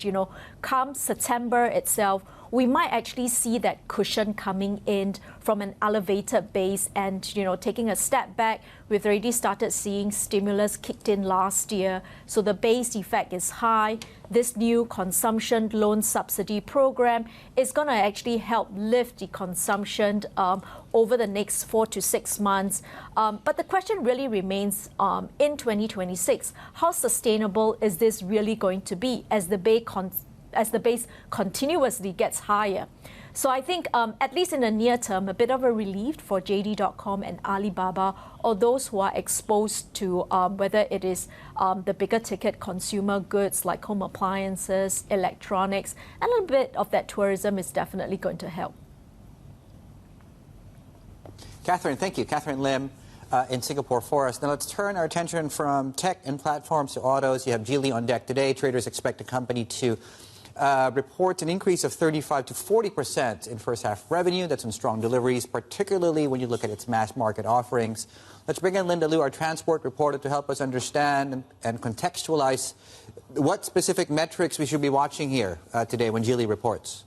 come September itself, we might actually see that cushion coming in from an elevated base and, taking a step back. We've already started seeing stimulus kicked in last year. So the base effect is high. This new consumption loan subsidy program is going to actually help lift the consumption over the next 4 to 6 months. But the question really remains in 2026, how sustainable is this really going to be as the base continuously gets higher? So I think, at least in the near term, a bit of a relief for JD.com and Alibaba, or those who are exposed to whether it is the bigger ticket consumer goods like home appliances, electronics, and a little bit of that tourism is definitely going to help. Catherine, thank you. Catherine Lim in Singapore for us. Now let's turn our attention from tech and platforms to autos. You have Geely on deck today. Traders expect the company to report an increase of 35 to 40% in first half revenue. That's some strong deliveries, particularly when you look at its mass market offerings. Let's bring in Linda Liu, our transport reporter, to help us understand and contextualize what specific metrics we should be watching here today when Geely reports.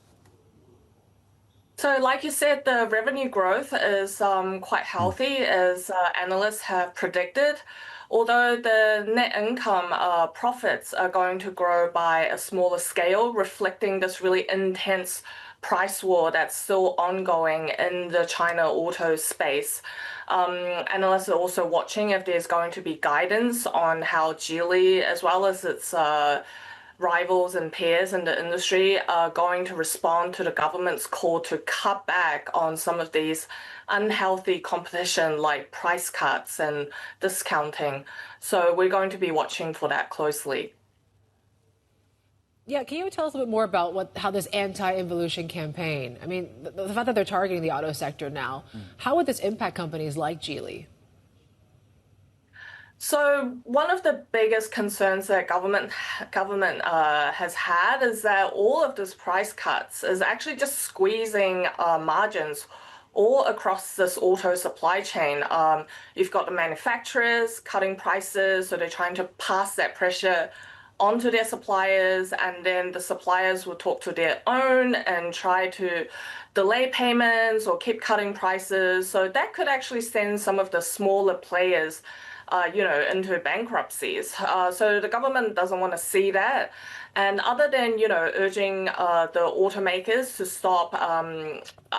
So like you said, the revenue growth is quite healthy, as analysts have predicted. Although the net income profits are going to grow by a smaller scale, reflecting this really intense price war that's still ongoing in the China auto space. Analysts are also watching if there's going to be guidance on how Geely, as well as its rivals and peers in the industry, are going to respond to the government's call to cut back on some of these unhealthy competition like price cuts and discounting. So we're going to be watching for that closely. Yeah, can you tell us a bit more about how this anti-involution campaign, I mean, the fact that they're targeting the auto sector now, how would this impact companies like Geely? So one of the biggest concerns that government has had is that all of this price cuts is actually just squeezing margins all across this auto supply chain. You've got the manufacturers cutting prices, so they're trying to pass that pressure onto their suppliers, and then the suppliers will talk to their own and try to delay payments or keep cutting prices. So that could actually send some of the smaller players into bankruptcies. So the government doesn't want to see that. And other than, urging the automakers to stop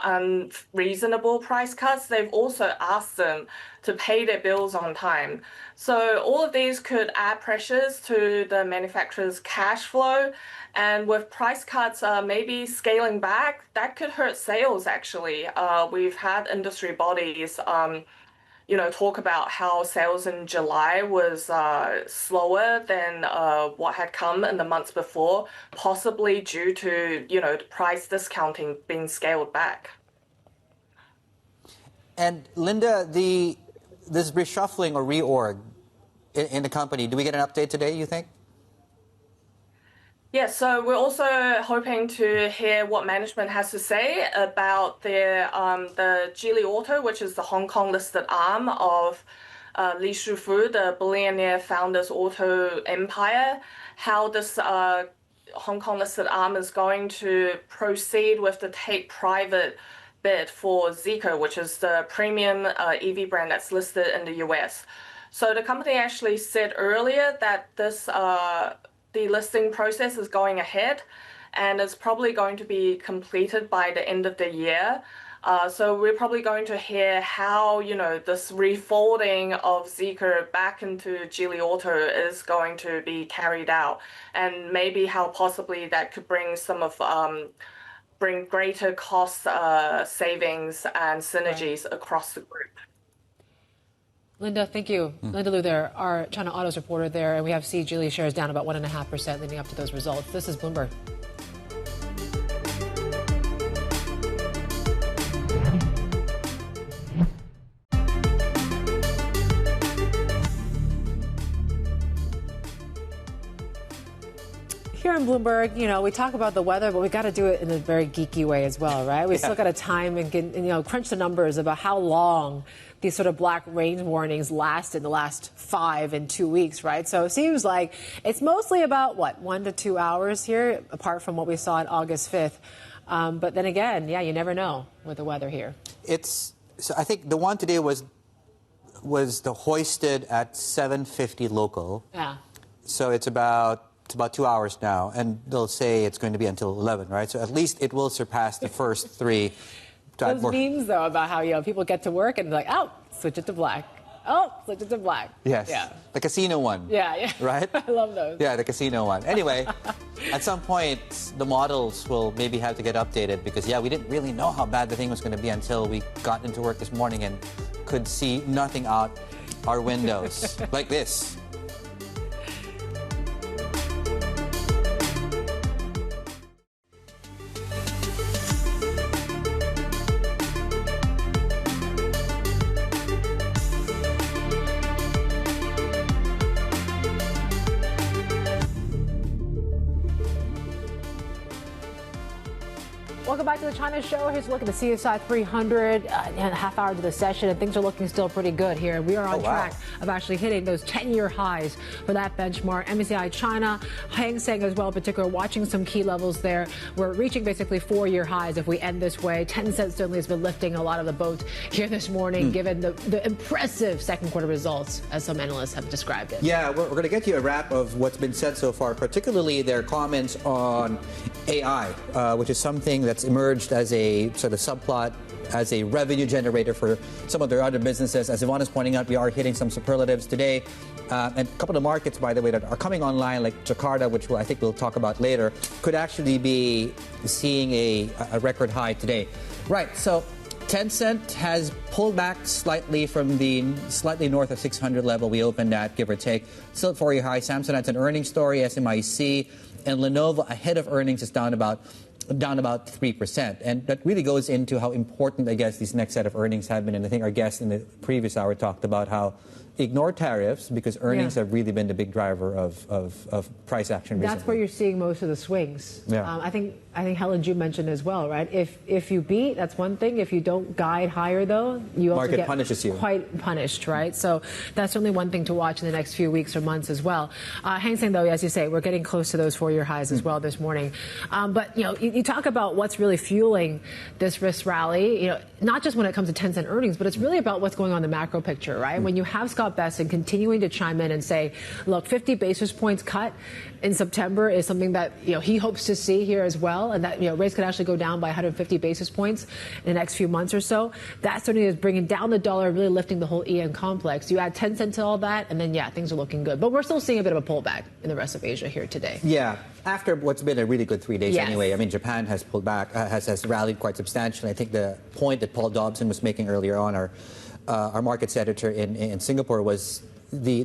unreasonable price cuts, they've also asked them to pay their bills on time. So all of these could add pressures to the manufacturer's cash flow. And with price cuts maybe scaling back, that could hurt sales, actually. We've had industry bodies talk about how sales in July was slower than what had come in the months before, possibly due to, price discounting being scaled back. And Linda, this reshuffling or reorg in the company, do we get an update today, you think? Yes, so we're also hoping to hear what management has to say about the Geely Auto, which is the Hong Kong listed arm of Li Shufu, the billionaire founder's auto empire, how this Hong Kong listed arm is going to proceed with the take private bid for Zeekr, which is the premium EV brand that's listed in the US. So the company actually said earlier that this the listing process is going ahead, and it's probably going to be completed by the end of the year. So we're probably going to hear how, this refolding of Zeekr back into Geely Auto is going to be carried out, and maybe how possibly that could bring bring greater cost savings and synergies across the group. Linda, thank you. Linda Liu there, our China Autos reporter there, and we have Geely shares down about 1.5% leading up to those results. This is Bloomberg. Here in Bloomberg, we talk about the weather, but we got to do it in a very geeky way as well, right? We still got to time and crunch the numbers about how long these sort of black rain warnings last in the last 5 and 2 weeks, right? So it seems like it's mostly about, 1 to 2 hours here, apart from what we saw on August 5th. But then again, you never know with the weather here. So I think the one today was the hoisted at 7:50 local. Yeah. So it's about 2 hours now, and they'll say it's going to be until 11, right? So at least it will surpass the first 3. Those memes, though, about how people get to work and they're like, oh, switch it to black. Oh, switch it to black. Yes. Yeah. The casino one. Yeah. Right? I love those. Yeah, the casino one. Anyway, at some point, the models will maybe have to get updated because, we didn't really know how bad the thing was going to be until we got into work this morning and could see nothing out our windows like this. Welcome back to the China Show. Here's a look at the CSI 300 and a half hour to the session, and things are looking still pretty good here. We are on track of actually hitting those 10-year highs for that benchmark. MSCI China, Hang Seng as well, in particular, watching some key levels there. We're reaching basically 4-year highs if we end this way. Tencent certainly has been lifting a lot of the boat here this morning, given the impressive second quarter results, as some analysts have described it. Yeah, we're going to get you a wrap of what's been said so far, particularly their comments on AI, which is something that's emerged as a sort of subplot, as a revenue generator for some of their other businesses. As Yvonne is pointing out, we are hitting some superlatives today. And a couple of markets, by the way, that are coming online, like Jakarta, which I think we'll talk about later, could actually be seeing a record high today. Right, so Tencent has pulled back slightly from the slightly north of 600 level we opened at, give or take. Still at 4-year high. Samsonite's an earnings story, SMIC, and Lenovo ahead of earnings is down about 3%. And that really goes into how important, I guess, these next set of earnings have been. And I think our guest in the previous hour talked about how ignore tariffs because earnings have really been the big driver of price action recently. That's where you're seeing most of the swings. Yeah. I think Helen Ju mentioned as well, right? If you beat, that's one thing. If you don't guide higher, though, you also get punishes you. Quite punished, right? So that's certainly one thing to watch in the next few weeks or months as well. Hang Seng, though, as you say, we're getting close to those 4-year highs as well this morning. But you talk about what's really fueling this risk rally. Not just when it comes to Tencent earnings, but it's really about what's going on in the macro picture, right? When you have Scott Bessent continuing to chime in and say, look, 50 basis points cut in September is something that he hopes to see here as well, and that rates could actually go down by 150 basis points in the next few months or so. That certainly is bringing down the dollar, really lifting the whole EM complex. You add Tencent to all that, and then things are looking good. But we're still seeing a bit of a pullback in the rest of Asia here today. Yeah, after what's been a really good 3 days anyway. I mean, Japan has pulled back, has rallied quite substantially. I think the point that Paul Dobson was making earlier on, our markets editor in Singapore, was the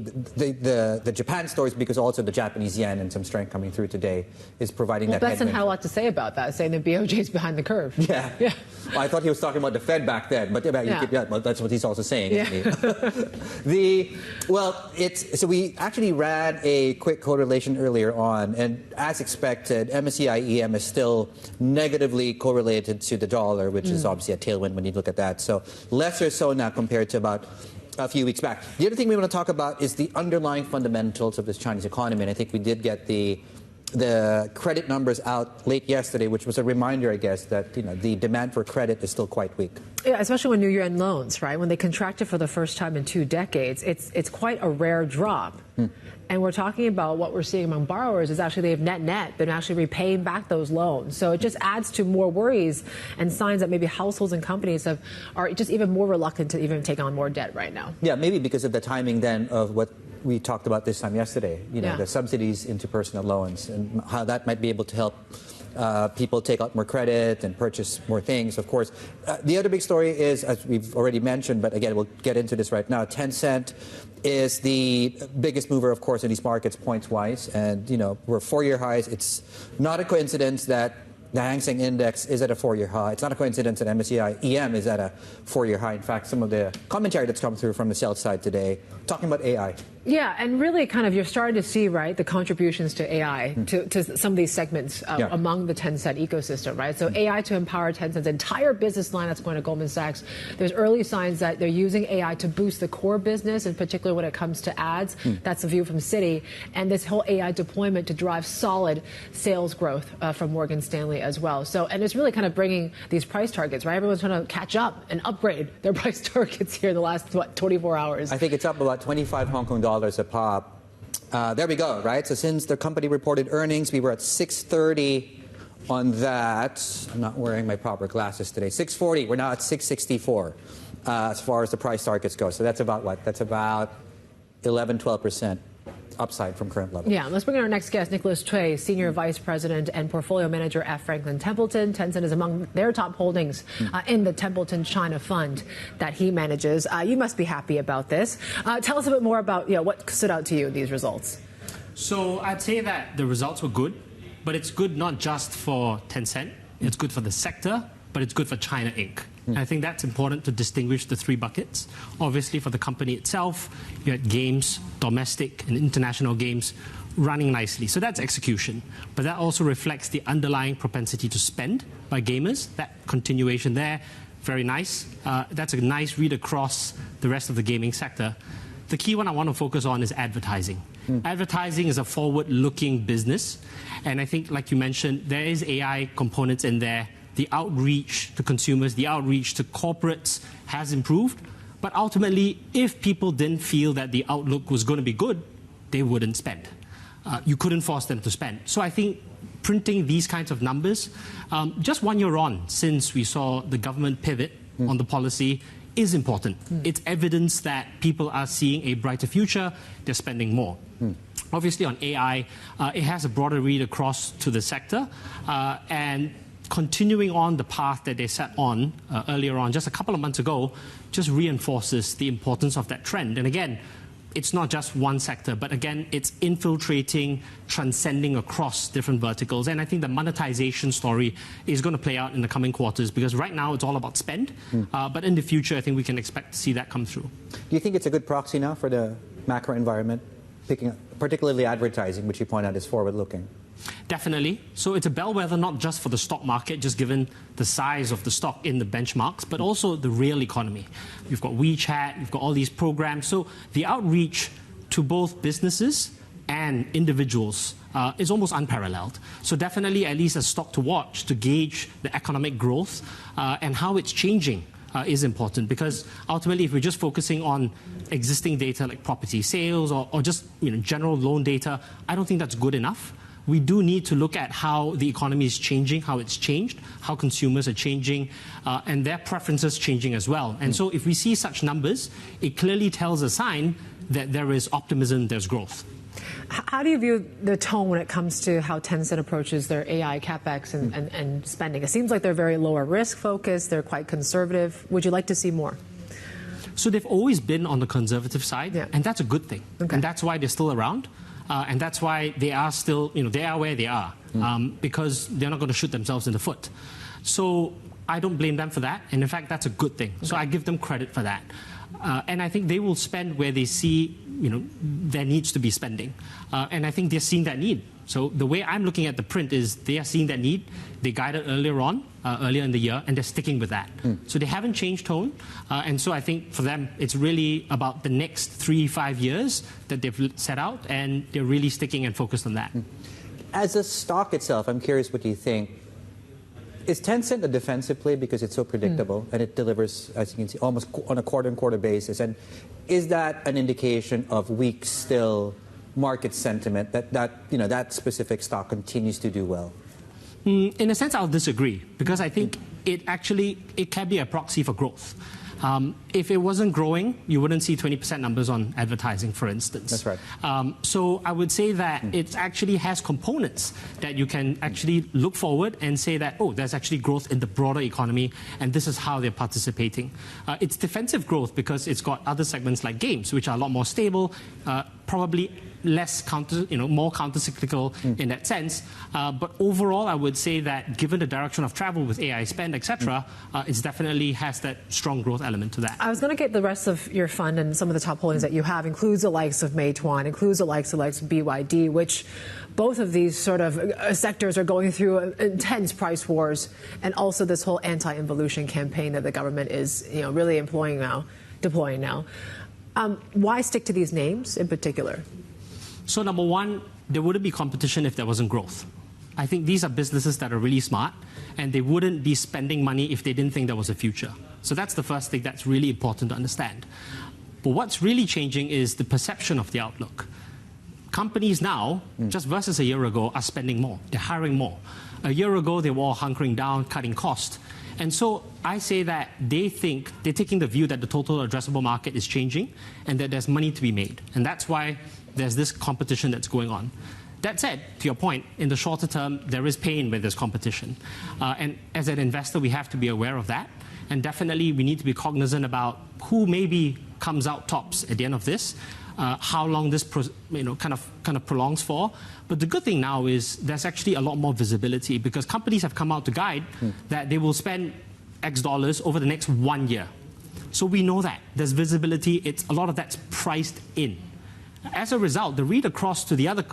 Japan stories, because also the Japanese yen and some strength coming through today is providing that headwind. Bessent had a lot to say about that, saying the BOJ is behind the curve. Yeah. Well, I thought he was talking about the Fed back then, but well, that's what he's also saying, isn't he? So we actually ran a quick correlation earlier on, and as expected, MSCI EM is still negatively correlated to the dollar, which is obviously a tailwind when you look at that. So lesser so now compared to about a few weeks back. The other thing we want to talk about is the underlying fundamentals of this Chinese economy, and I think we did get the the credit numbers out late yesterday, which was a reminder, I guess, that the demand for credit is still quite weak. Yeah, especially when new Yuan loans, right? When they contracted for the first time in 2 decades, it's quite a rare drop. And we're talking about what we're seeing among borrowers is actually they've net been actually repaying back those loans. So it just adds to more worries and signs that maybe households and companies are just even more reluctant to even take on more debt right now. Yeah, maybe because of the timing then of what we talked about this time yesterday, the subsidies into personal loans and how that might be able to help people take out more credit and purchase more things, of course. The other big story is, as we've already mentioned, but again, we'll get into this right now, Tencent is the biggest mover, of course, in these markets points-wise. And, we're 4-year highs. It's not a coincidence that the Hang Seng Index is at a 4-year high. It's not a coincidence that MSCI EM is at a 4-year high. In fact, some of the commentary that's come through from the sell side today, talking about AI. Yeah, and really kind of you're starting to see, right, the contributions to AI to some of these segments among the Tencent ecosystem, right? So AI to empower Tencent's entire business line, that's going to Goldman Sachs. There's early signs that they're using AI to boost the core business, in particular when it comes to ads. That's a view from Citi. And this whole AI deployment to drive solid sales growth from Morgan Stanley as well. So, and it's really kind of bringing these price targets, right? Everyone's trying to catch up and upgrade their price targets here in the last, 24 hours. I think it's up about 25 Hong Kong dollars a pop. There we go, right? So since the company reported earnings, we were at 630 on that. I'm not wearing my proper glasses today. 640. We're now at 664 as far as the price targets go. So that's about what? That's about 11-12% upside from current levels. Yeah, let's bring in our next guest, Nicholas Chui, Senior Vice President and Portfolio Manager at Franklin Templeton. Tencent is among their top holdings in the Templeton China Fund that he manages. You must be happy about this. Tell us a bit more about what stood out to you in these results. So I'd say that the results were good, but it's good not just for Tencent. It's good for the sector, but it's good for China Inc. And I think that's important to distinguish the 3 buckets. Obviously, for the company itself, you had games, domestic and international games, running nicely. So that's execution. But that also reflects the underlying propensity to spend by gamers. That continuation there, very nice. That's a nice read across the rest of the gaming sector. The key one I want to focus on is advertising. Advertising is a forward-looking business. And I think, like you mentioned, there is AI components in there. The outreach to consumers, the outreach to corporates has improved. But ultimately, if people didn't feel that the outlook was going to be good, they wouldn't spend. You couldn't force them to spend. So I think printing these kinds of numbers, just 1 year on since we saw the government pivot on the policy, is important. It's evidence that people are seeing a brighter future, they're spending more. Obviously on AI, it has a broader read across to the sector. And continuing on the path that they set on earlier on, just a couple of months ago, just reinforces the importance of that trend. And again, it's not just one sector, but again, it's infiltrating, transcending across different verticals. And I think the monetization story is going to play out in the coming quarters, because right now it's all about spend. But in the future, I think we can expect to see that come through. Do you think it's a good proxy now for the macro environment, picking up, particularly advertising, which you point out is forward-looking? Definitely. So it's a bellwether not just for the stock market, just given the size of the stock in the benchmarks, but also the real economy. You've got WeChat, you've got all these programs. So the outreach to both businesses and individuals is almost unparalleled. So definitely at least a stock to watch to gauge the economic growth and how it's changing. Is important, because ultimately if we're just focusing on existing data like property sales or just general loan data, I don't think that's good enough. We do need to look at how the economy is changing, how it's changed, how consumers are changing, and their preferences changing as well. And so if we see such numbers, it clearly tells a sign that there is optimism, there's growth. How do you view the tone when it comes to how Tencent approaches their AI capex and spending? It seems like they're very lower risk focused, they're quite conservative. Would you like to see more? So they've always been on the conservative side, and that's a good thing. And that's why they're still around. And that's why they are still, they are where they are, because they're not going to shoot themselves in the foot. So I don't blame them for that. And in fact, that's a good thing. So I give them credit for that. And I think they will spend where they see, there needs to be spending. And I think they're seeing that need. So the way I'm looking at the print is they are seeing that need. They guided earlier in the year, and they're sticking with that. So they haven't changed tone. And so I think for them, it's really about the next 3-5 years that they've set out, and they're really sticking and focused on that. As a stock itself, I'm curious what you think. Is Tencent a defensive play because it's so predictable and it delivers, as you can see, almost on a quarter-on-quarter basis? And is that an indication of weak still market sentiment that specific stock continues to do well? In a sense, I'll disagree because I think it can be a proxy for growth. If it wasn't growing, you wouldn't see 20% numbers on advertising, for instance. That's right. So I would say that it actually has components that you can actually look forward and say that, oh, there's actually growth in the broader economy, and this is how they're participating. It's defensive growth because it's got other segments like games, which are a lot more stable, probably less more counter-cyclical in that sense. But overall, I would say that given the direction of travel with AI spend, etc., it definitely has that strong growth element to that. I was going to get the rest of your fund and some of the top holdings that you have, includes the likes of Meituan, includes the likes of BYD, which both of these sort of sectors are going through intense price wars, and also this whole anti-involution campaign that the government is really deploying now. Why stick to these names in particular? So number one, there wouldn't be competition if there wasn't growth. I think these are businesses that are really smart, and they wouldn't be spending money if they didn't think there was a future. So that's the first thing that's really important to understand. But what's really changing is the perception of the outlook. Companies now, just versus a year ago, are spending more. They're hiring more. A year ago, they were all hunkering down, cutting costs. And so I say that they think they're taking the view that the total addressable market is changing and that there's money to be made. And that's why there's this competition that's going on. That said, to your point, in the shorter term, there is pain with this competition. And as an investor, we have to be aware of that. And definitely, we need to be cognizant about who maybe comes out tops at the end of this, how long this kind of prolongs for. But the good thing now is there's actually a lot more visibility because companies have come out to guide that they will spend X dollars over the next 1 year. So we know that. There's visibility. A lot of that's priced in. As a result, the read across to the other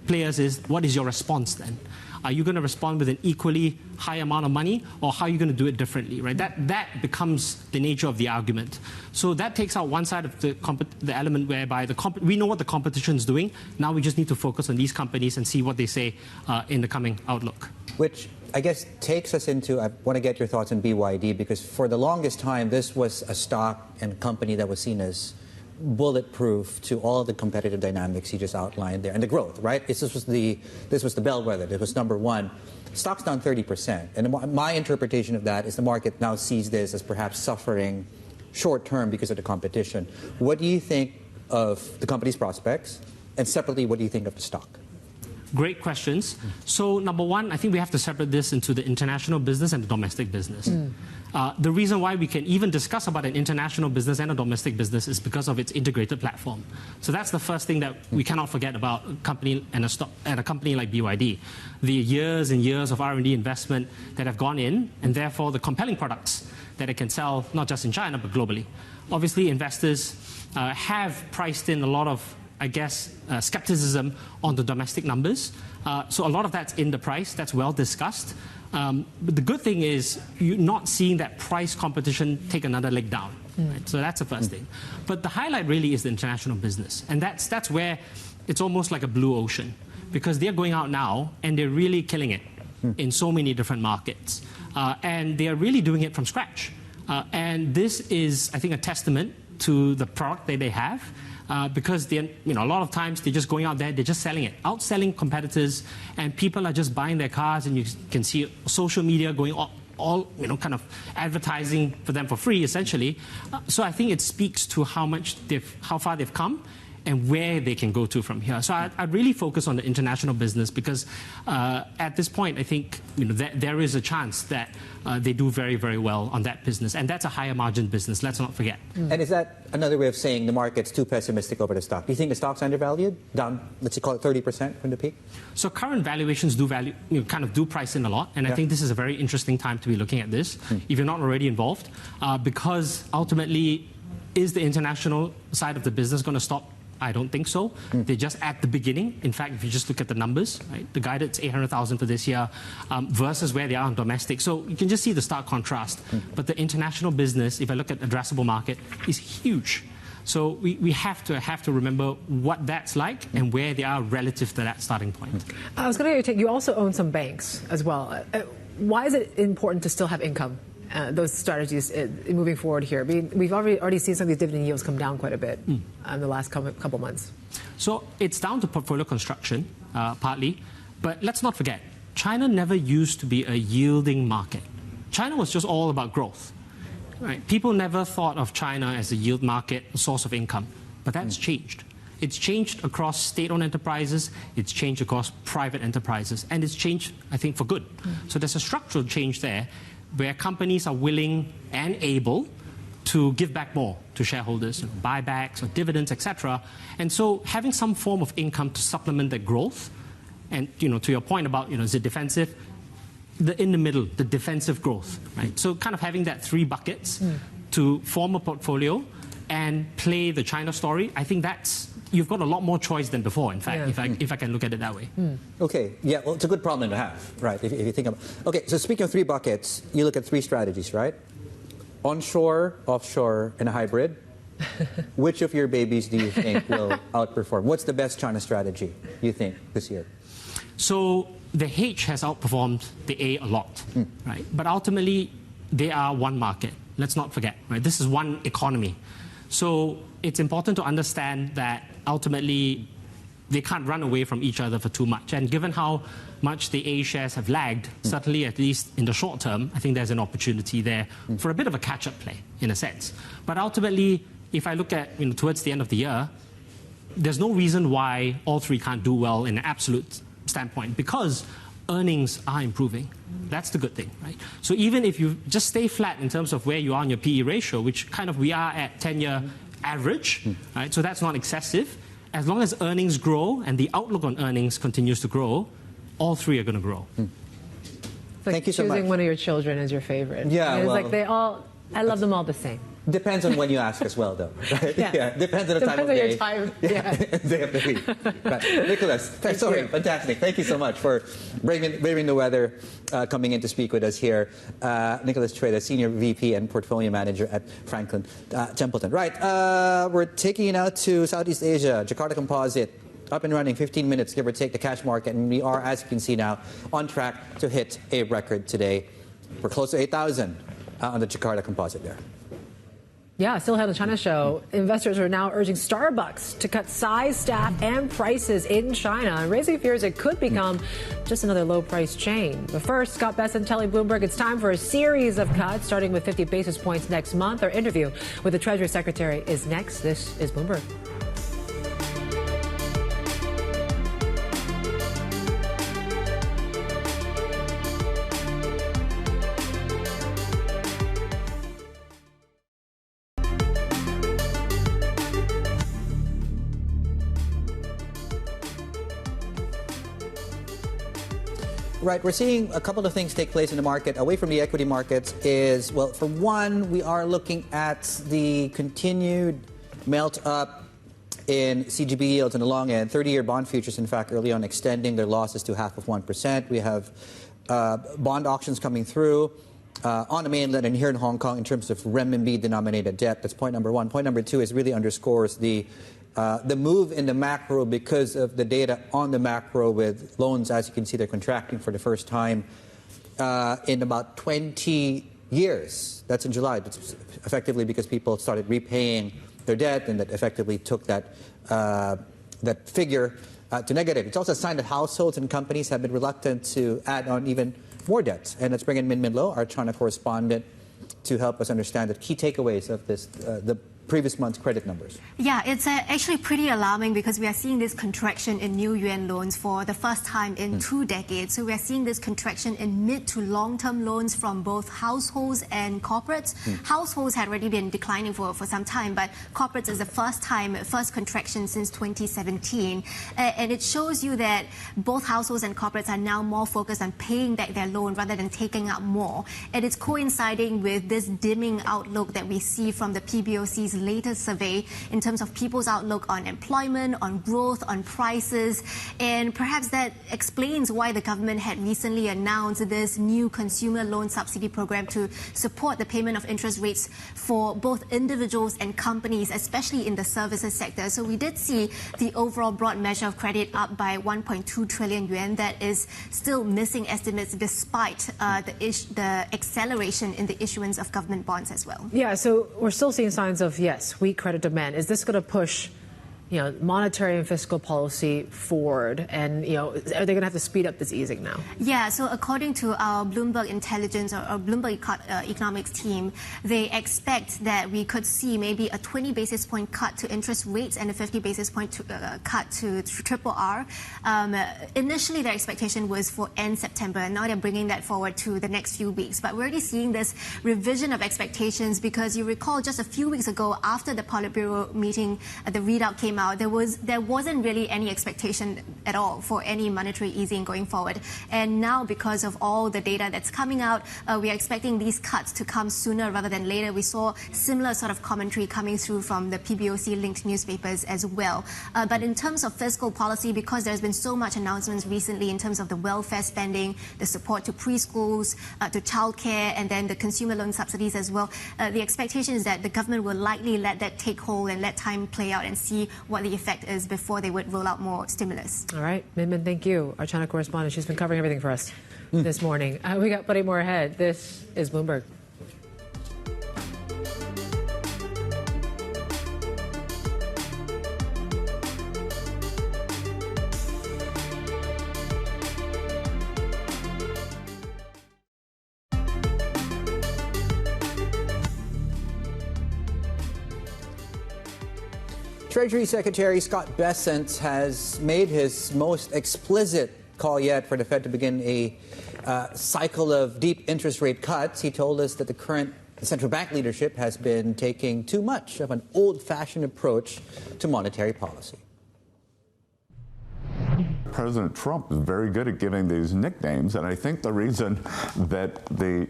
players is, what is your response then? Are you going to respond with an equally high amount of money, or how are you going to do it differently? Right? That becomes the nature of the argument. So that takes out one side of the element whereby we know what the competition is doing. Now we just need to focus on these companies and see what they say in the coming outlook. Which I guess takes us into, I want to get your thoughts on BYD, because for the longest time, this was a stock and company that was seen as bulletproof to all the competitive dynamics you just outlined there, and the growth, right? This was the bellwether. It was number one. Stock's down 30%. And my interpretation of that is the market now sees this as perhaps suffering short term because of the competition. What do you think of the company's prospects? And separately, what do you think of the stock? Great questions. So number one, I think we have to separate this into the international business and the domestic business. The reason why we can even discuss about an international business and a domestic business is because of its integrated platform. So that's the first thing that we cannot forget about a company and a company like BYD. The years and years of R&D investment that have gone in, and therefore the compelling products that it can sell, not just in China, but globally. Obviously, investors have priced in a lot of, I guess, skepticism on the domestic numbers. So a lot of that's in the price. That's well discussed. But the good thing is you're not seeing that price competition take another leg down. Right? So that's the first thing. But the highlight really is the international business. And that's where it's almost like a blue ocean, because they're going out now and they're really killing it in so many different markets. And they're really doing it from scratch. And this is, I think, a testament to the product that they have. Because a lot of times they're just going out there, they're just selling it, outselling competitors, and people are just buying their cars, and you can see social media going all kind of advertising for them for free, essentially. So I think it speaks to how far they've come and where they can go to from here. So I'd really focus on the international business because at this point, I think there is a chance that they do very, very well on that business. And that's a higher margin business, let's not forget. And is that another way of saying the market's too pessimistic over the stock? Do you think the stock's undervalued? Down, let's call it 30% from the peak? So current valuations do price in a lot. And I think this is a very interesting time to be looking at this, if you're not already involved, because ultimately, is the international side of the business going to stop? I don't think so. They're just at the beginning. In fact, if you just look at the numbers, right, the guidance 800,000 for this year versus where they are on domestic. So you can just see the stark contrast. But the international business, if I look at addressable market, is huge. So we have to remember what that's like and where they are relative to that starting point. I was going to take, you also own some banks as well. Why is it important to still have income? Those strategies moving forward here. I mean, we've already seen some of these dividend yields come down quite a bit in the last couple months. So it's down to portfolio construction, partly. But let's not forget, China never used to be a yielding market. China was just all about growth. Right? People never thought of China as a yield market, a source of income. But that's changed. It's changed across state-owned enterprises, it's changed across private enterprises, and it's changed, I think, for good. So there's a structural change there where companies are willing and able to give back more to shareholders, buybacks or dividends, etc. And so having some form of income to supplement that growth, and to your point about is it defensive, in the middle, the defensive growth, right? So kind of having that three buckets to form a portfolio and play the China story, I think you've got a lot more choice than before, in fact, if I can look at it that way. Okay, yeah, well, it's a good problem to have, right, if you think about it. Okay, so speaking of three buckets, you look at three strategies, right? Onshore, offshore, and a hybrid. Which of your babies do you think will outperform? What's the best China strategy, you think, this year? So the H has outperformed the A a lot, right? But ultimately, they are one market. Let's not forget, right? This is one economy. So it's important to understand that ultimately they can't run away from each other for too much. And given how much the A shares have lagged, certainly at least in the short term, I think there's an opportunity there for a bit of a catch-up play, in a sense. But ultimately, if I look at towards the end of the year, there's no reason why all three can't do well in an absolute standpoint, because earnings are improving. That's the good thing, right? So even if you just stay flat in terms of where you are on your PE ratio, which kind of we are at 10-year average, right? So that's not excessive. As long as earnings grow and the outlook on earnings continues to grow, all three are going to grow. Thank you so much. Choosing one of your children as your favorite. Yeah, it's like I love them all the same. Depends on when you ask as well, though. Right? Yeah. Depends on the time of day. Your time. Day of the week. Right. Nicholas, fantastic. Thank you so much for braving the weather, coming in to speak with us here. Nicholas Chui, the Senior VP and Portfolio Manager at Franklin Templeton. Right, we're taking you now to Southeast Asia, Jakarta Composite. Up and running, 15 minutes, give or take, the cash market. And we are, as you can see now, on track to hit a record today. We're close to 8,000 on the Jakarta Composite there. Yeah, still ahead of the China show. Investors are now urging Starbucks to cut size, staff, and prices in China, and raising fears it could become just another low-price chain. But first, Scott Bessent telling Bloomberg it's time for a series of cuts, starting with 50 basis points next month. Our interview with the Treasury Secretary is next. This is Bloomberg. Right, we're seeing a couple of things take place in the market. Away from the equity markets is, well, for one, we are looking at the continued melt up in CGB yields in the long end. 30-year bond futures, in fact, early on extending their losses to 0.5%. We have bond auctions coming through on the mainland and here in Hong Kong in terms of renminbi-denominated debt. That's point number one. Point number two is really underscores the move in the macro because of the data on the macro with loans, as you can see, they're contracting for the first time in about 20 years. That's in July. That's effectively because people started repaying their debt, and that effectively took that figure to negative. It's also a sign that households and companies have been reluctant to add on even more debts. And let's bring in Min Min Lo, our China correspondent, to help us understand the key takeaways of this, the previous month's credit numbers. Yeah, it's actually pretty alarming because we are seeing this contraction in new yuan loans for the first time in 2 decades. So we are seeing this contraction in mid to long-term loans from both households and corporates. Households had already been declining for some time, but corporates is the first contraction since 2017. And it shows you that both households and corporates are now more focused on paying back their loan rather than taking out more. And it's coinciding with this dimming outlook that we see from the PBOC's latest survey in terms of people's outlook on employment, on growth, on prices. And perhaps that explains why the government had recently announced this new consumer loan subsidy program to support the payment of interest rates for both individuals and companies, especially in the services sector. So we did see the overall broad measure of credit up by 1.2 trillion yuan. That is still missing estimates despite the acceleration in the issuance of government bonds as well. Yeah, so we're still seeing signs of, yes, weak credit demand. Is this going to push monetary and fiscal policy forward? And, are they going to have to speed up this easing now? Yeah, so according to our Bloomberg intelligence or Bloomberg economics team, they expect that we could see maybe a 20 basis point cut to interest rates and a 50 basis point cut to triple R. Initially, their expectation was for end September, and now they're bringing that forward to the next few weeks. But we're already seeing this revision of expectations because you recall just a few weeks ago after the Politburo meeting, the readout came out, there wasn't really any expectation at all for any monetary easing going forward. And now, because of all the data that's coming out, we are expecting these cuts to come sooner rather than later. We saw similar sort of commentary coming through from the PBOC-linked newspapers as well. But in terms of fiscal policy, because there's been so much announcements recently in terms of the welfare spending, the support to preschools, to childcare, and then the consumer loan subsidies as well, the expectation is that the government will likely let that take hold and let time play out and see what the effect is before they would roll out more stimulus. All right, Min, thank you. Our China correspondent, she's been covering everything for us this morning. We got plenty more ahead. This is Bloomberg. Treasury Secretary Scott Bessent has made his most explicit call yet for the Fed to begin a cycle of deep interest rate cuts. He told us that the current central bank leadership has been taking too much of an old-fashioned approach to monetary policy. President Trump is very good at giving these nicknames, and I think the reason that the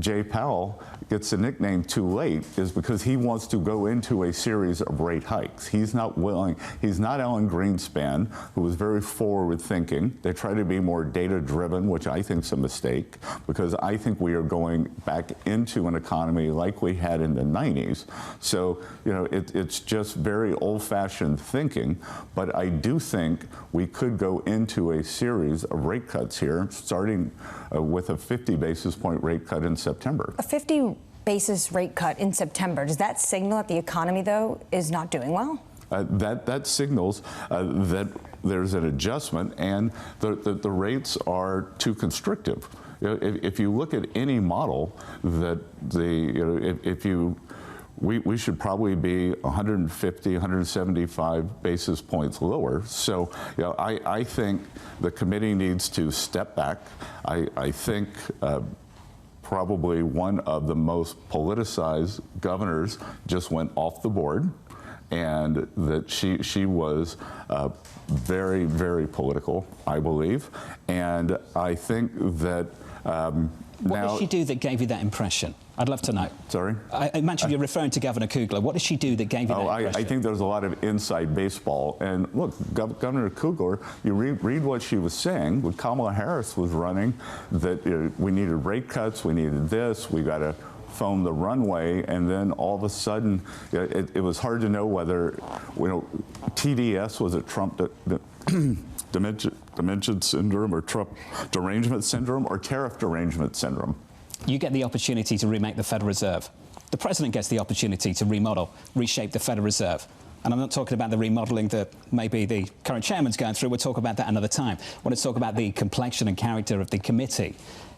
Jay Powell gets the nickname too late is because he wants to go into a series of rate hikes. He's not willing. He's not Alan Greenspan, who was very forward thinking. They try to be more data driven, which I think is a mistake, because I think we are going back into an economy like we had in the 90s. So, it's just very old fashioned thinking. But I do think we could go into a series of rate cuts here, starting with a 50 basis point rate cut in September. A 50 basis rate cut in September. Does that signal that the economy, though, is not doing well? That signals that there's an adjustment and the rates are too constrictive. If you look at any model, that we should probably be 150, 175 basis points lower. So, I think the committee needs to step back. I think probably one of the most politicized governors just went off the board, and that she was very, very political, I believe. And I think that what did she do that gave you that impression? I'd love to know. Sorry? I imagine you're referring to Governor Kugler. What did she do that gave you that impression? I think there's a lot of inside baseball. And look, Governor Kugler, you read what she was saying when Kamala Harris was running, that we needed rate cuts, we needed this, we got to foam the runway, and then all of a sudden, it was hard to know whether, TDS was a Trump dementia syndrome or Trump derangement syndrome or tariff derangement syndrome. You get the opportunity to remake the Federal Reserve. The president gets the opportunity to remodel, reshape the Federal Reserve. And I'm not talking about the remodeling that maybe the current chairman's going through. We'll talk about that another time. I want to talk about the complexion and character of the committee.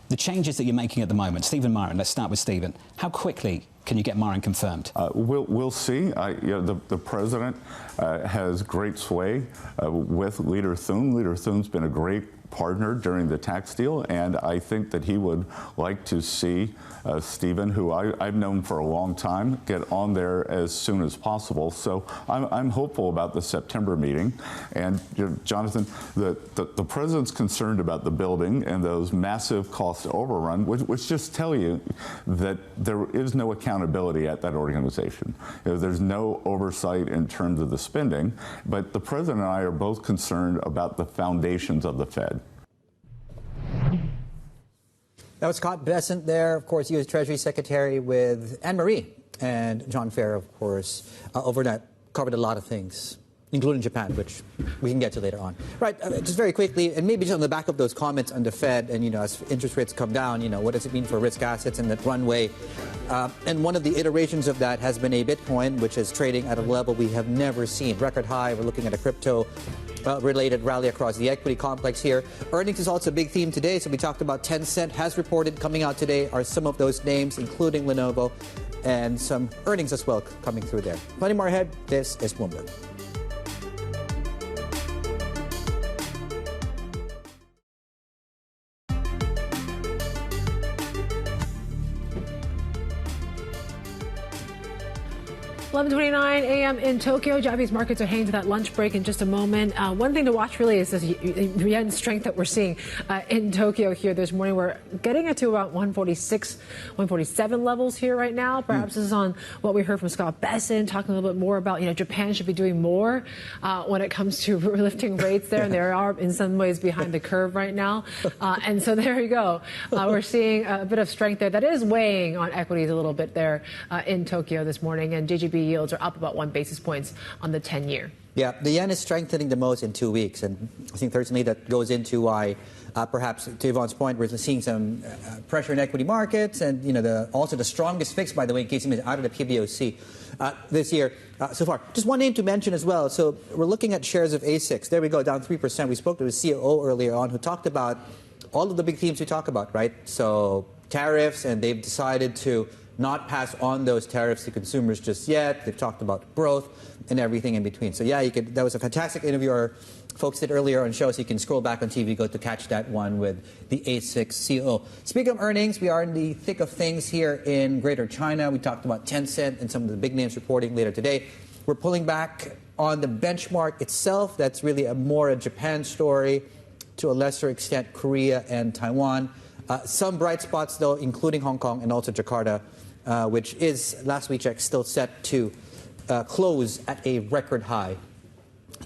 The changes that you're making at the moment. Stephen Myron, let's start with Stephen. How quickly can you get Myron confirmed? We'll see. The president has great sway with Leader Thune. Leader Thune's been a great partner during the tax deal, and I think that he would like to see Stephen, who I've known for a long time, get on there as soon as possible. So I'm hopeful about the September meeting. And Jonathan, the president's concerned about the building and those massive cost overrun, which just tell you that there is no accountability at that organization. There's no oversight in terms of the spending, but the president and I are both concerned about the foundations of the Fed. That was Scott Bessent there, of course, U.S. Treasury Secretary, with Anne-Marie and John Fair, of course, overnight. Covered a lot of things, including Japan, which we can get to later on. Right, just very quickly, and maybe just on the back of those comments on the Fed, and, as interest rates come down, what does it mean for risk assets and that runway? And one of the iterations of that has been a Bitcoin, which is trading at a level we have never seen. Record high. We're looking at a crypto related rally across the equity complex here. Earnings is also a big theme today. So we talked about Tencent has reported. Coming out today are some of those names, including Lenovo, and some earnings as well coming through there. Plenty more ahead. This is Bloomberg. 11:29 a.m. in Tokyo. Japanese markets are heading to that lunch break in just a moment. One thing to watch really is this yen strength that we're seeing in Tokyo here this morning. We're getting it to about 146, 147 levels here right now. Perhaps this is on what we heard from Scott Bessent, talking a little bit more about, Japan should be doing more when it comes to lifting rates there. And they are in some ways behind the curve right now. And so there you go. We're seeing a bit of strength there that is weighing on equities a little bit there in Tokyo this morning. And JGB yields are up about 1 basis points on the 10-year. Yeah, the yen is strengthening the most in 2 weeks, and I think certainly that goes into why, perhaps to Yvonne's point, we're seeing some pressure in equity markets, and also the strongest fix, by the way, in case you out of the PBOC this year so far. Just one name to mention as well. So we're looking at shares of A6. There we go, down 3%. We spoke to the COO earlier on, who talked about all of the big themes we talk about, right? So tariffs, and they've decided to not pass on those tariffs to consumers just yet. They've talked about growth and everything in between. So yeah, that was a fantastic interview our folks did earlier on show, so you can scroll back on TV, go to catch that one with the A6 COO. Speaking of earnings, we are in the thick of things here in Greater China. We talked about Tencent and some of the big names reporting later today. We're pulling back on the benchmark itself. That's really more a Japan story, to a lesser extent Korea and Taiwan. Some bright spots, though, including Hong Kong and also Jakarta, which is, last we checked, still set to close at a record high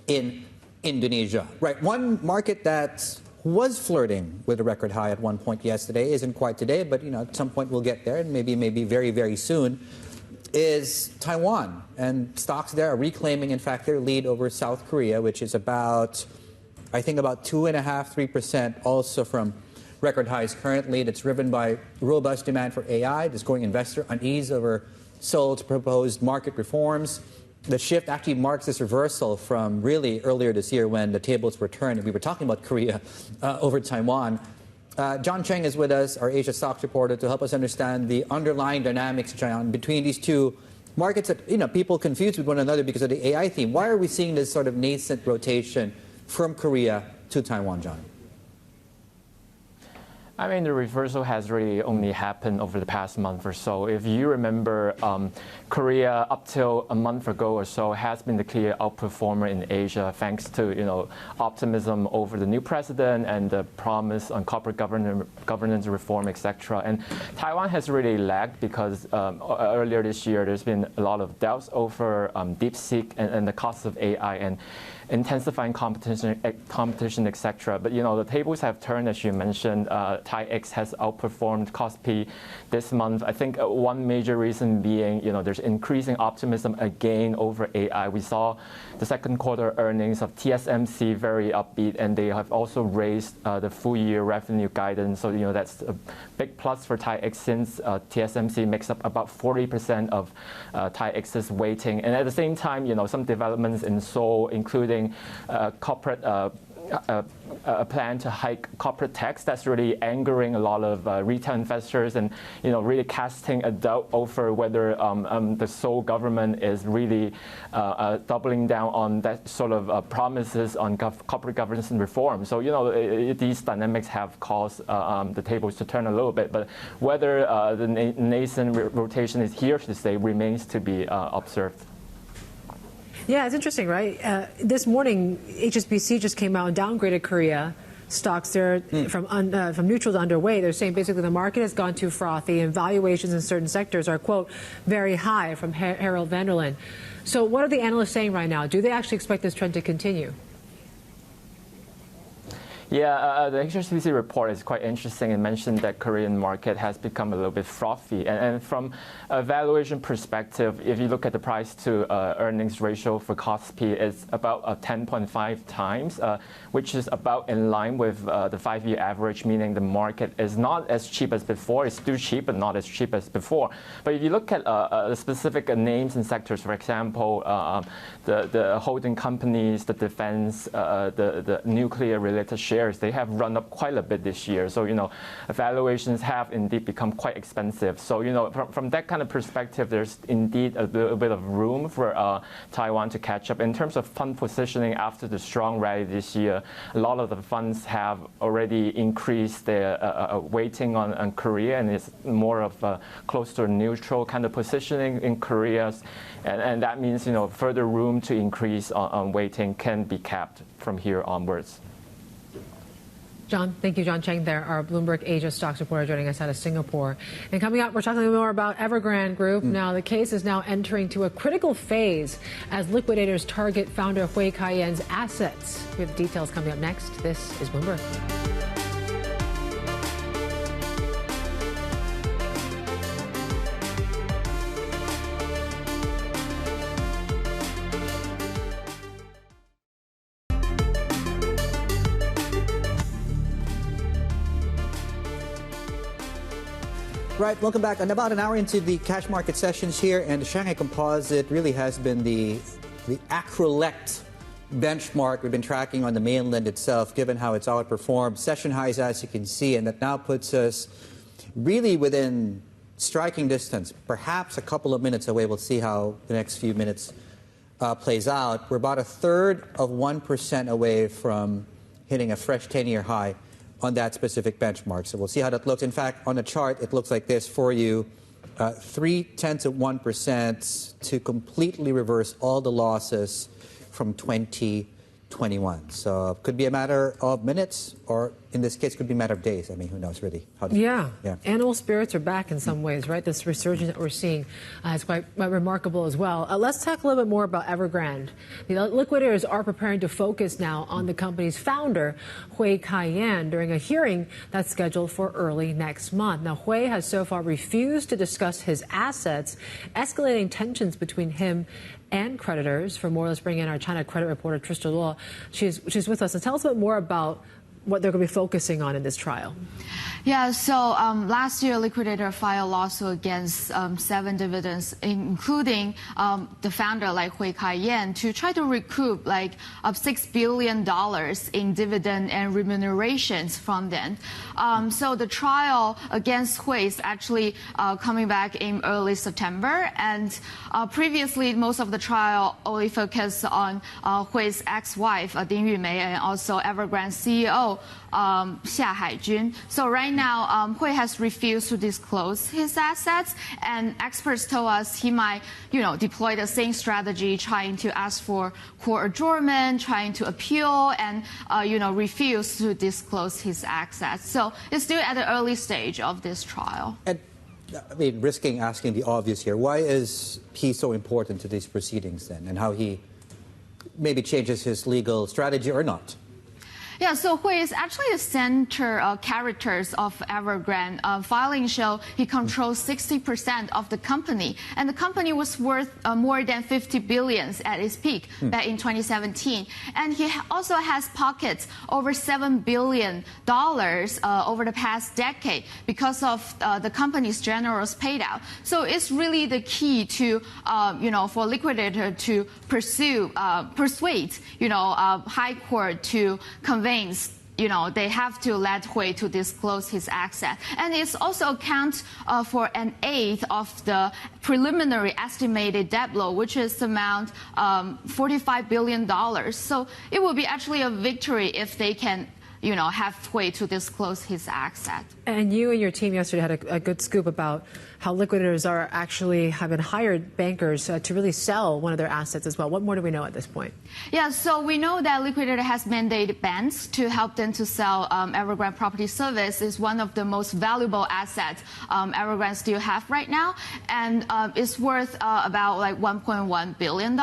in Indonesia. Right, one market that was flirting with a record high at one point yesterday, isn't quite today, but at some point we'll get there, and maybe very, very soon, is Taiwan. And stocks there are reclaiming, in fact, their lead over South Korea, which is about 2.5–3%, also from record highs currently. That's driven by robust demand for AI, this growing investor unease over Seoul's proposed market reforms. The shift actually marks this reversal from really earlier this year when the tables were turned and we were talking about Korea over Taiwan. John Cheng is with us, our Asia stocks reporter, to help us understand the underlying dynamics, John, between these two markets that people confuse with one another because of the AI theme. Why are we seeing this sort of nascent rotation from Korea to Taiwan, John? I mean, the reversal has really only happened over the past month or so. If you remember, Korea up till a month ago or so has been the clear outperformer in Asia, thanks to optimism over the new president and the promise on corporate governance reform, etc. And Taiwan has really lagged because earlier this year there's been a lot of doubts over DeepSeek and the cost of AI and intensifying competition, etc. But the tables have turned, as you mentioned. TAIEX has outperformed KOSPI this month. I think one major reason being, there's increasing optimism again over AI. We saw the second quarter earnings of TSMC very upbeat, and they have also raised the full year revenue guidance. So that's a big plus for TAIEX since TSMC makes up about 40% of TAIEX's weighting. And at the same time, some developments in Seoul, including corporate a plan to hike corporate tax that's really angering a lot of retail investors, and really casting a doubt over whether the Seoul government is really doubling down on that sort of promises on corporate governance and reform. So these dynamics have caused the tables to turn a little bit, but whether the nascent rotation is here to stay remains to be observed. Yeah, it's interesting, right? This morning, HSBC just came out and downgraded Korea stocks. They're from neutral to underweight. They're saying basically the market has gone too frothy and valuations in certain sectors are, quote, very high, from Harold Vanderlyn. So what are the analysts saying right now? Do they actually expect this trend to continue? Yeah, the HSBC report is quite interesting. It mentioned that Korean market has become a little bit frothy. And from a valuation perspective, if you look at the price to earnings ratio for KOSPI, it's about 10.5 times, which is about in line with the 5-year average, meaning the market is not as cheap as before. It's still cheap, but not as cheap as before. But if you look at the specific names and sectors, for example, the holding companies, the defense, the nuclear-related shares, they have run up quite a bit this year. So, valuations have indeed become quite expensive. So, from that kind of perspective, there's indeed a little bit of room for Taiwan to catch up. In terms of fund positioning after the strong rally this year, a lot of the funds have already increased their weighting on Korea, and it's more of a close to a neutral kind of positioning in Korea. And that means, further room to increase on weighting can be capped from here onwards. John, thank you. John Cheng there, our Bloomberg Asia stocks reporter joining us out of Singapore. And coming up, we're talking more about Evergrande Group. Now, the case is now entering to a critical phase as liquidators target founder Hui Kai-yen's assets. We have details coming up next. This is Bloomberg. Right, welcome back. And about an hour into the cash market sessions here, and the Shanghai Composite really has been the acrolect benchmark we've been tracking on the mainland itself, given how it's outperformed. Session highs, as you can see, and that now puts us really within striking distance, perhaps a couple of minutes away. We'll see how the next few minutes plays out. We're about 1/3 of 1% away from hitting a fresh 10-year high on that specific benchmark. So we'll see how that looks. In fact, on the chart, it looks like this for you. 0.3 of 1% to completely reverse all the losses from 2021. So it could be a matter of minutes, or in this case, could be a matter of days. I mean, who knows, really? Yeah. Animal spirits are back in some ways, right? This resurgence that we're seeing is quite remarkable as well. Let's talk a little bit more about Evergrande. The liquidators are preparing to focus now on the company's founder, Hui Kai-yen, during a hearing that's scheduled for early next month. Now, Hui has so far refused to discuss his assets, escalating tensions between him and creditors. For more, let's bring in our China credit reporter, Trista Luo. She's with us. So tell us a bit more about what they're going to be focusing on in this trial. Yeah, so last year, liquidator filed a lawsuit against 7 dividends, including the founder, like Hui Kai-yen, to try to recoup like $6 billion in dividend and remunerations from them. So the trial against Hui is actually coming back in early September. And previously, most of the trial only focused on Hui's ex-wife, Ding Yumei, and also Evergrande CEO, Xia Haijun. So right now, Hui has refused to disclose his assets, and experts told us he might, deploy the same strategy, trying to ask for court adjournment, trying to appeal, and, refuse to disclose his assets. So it's still at the early stage of this trial. And, risking asking the obvious here, why is he so important to these proceedings then, and how he maybe changes his legal strategy or not? Yeah, so Hui is actually the center characters of Evergrande. Filings show he controls 60% of the company, and the company was worth more than 50 billion at its peak back in 2017. And he also has pockets over $7 billion over the past decade because of the company's generous payout. So it's really the key to, for liquidator to persuade, high court to convince, they have to let Hui to disclose his asset. And it's also accounts for 1/8 of the preliminary estimated debt load, which is amount $45 billion. So it will be actually a victory if they can have Hui to disclose his asset. And you and your team yesterday had a good scoop about how liquidators have been hired bankers to really sell one of their assets as well. What more do we know at this point? Yeah, so we know that liquidator has mandated banks to help them to sell Evergrande Property Service. Is one of the most valuable assets Evergrande still have right now, and it's worth about like $1.1 billion.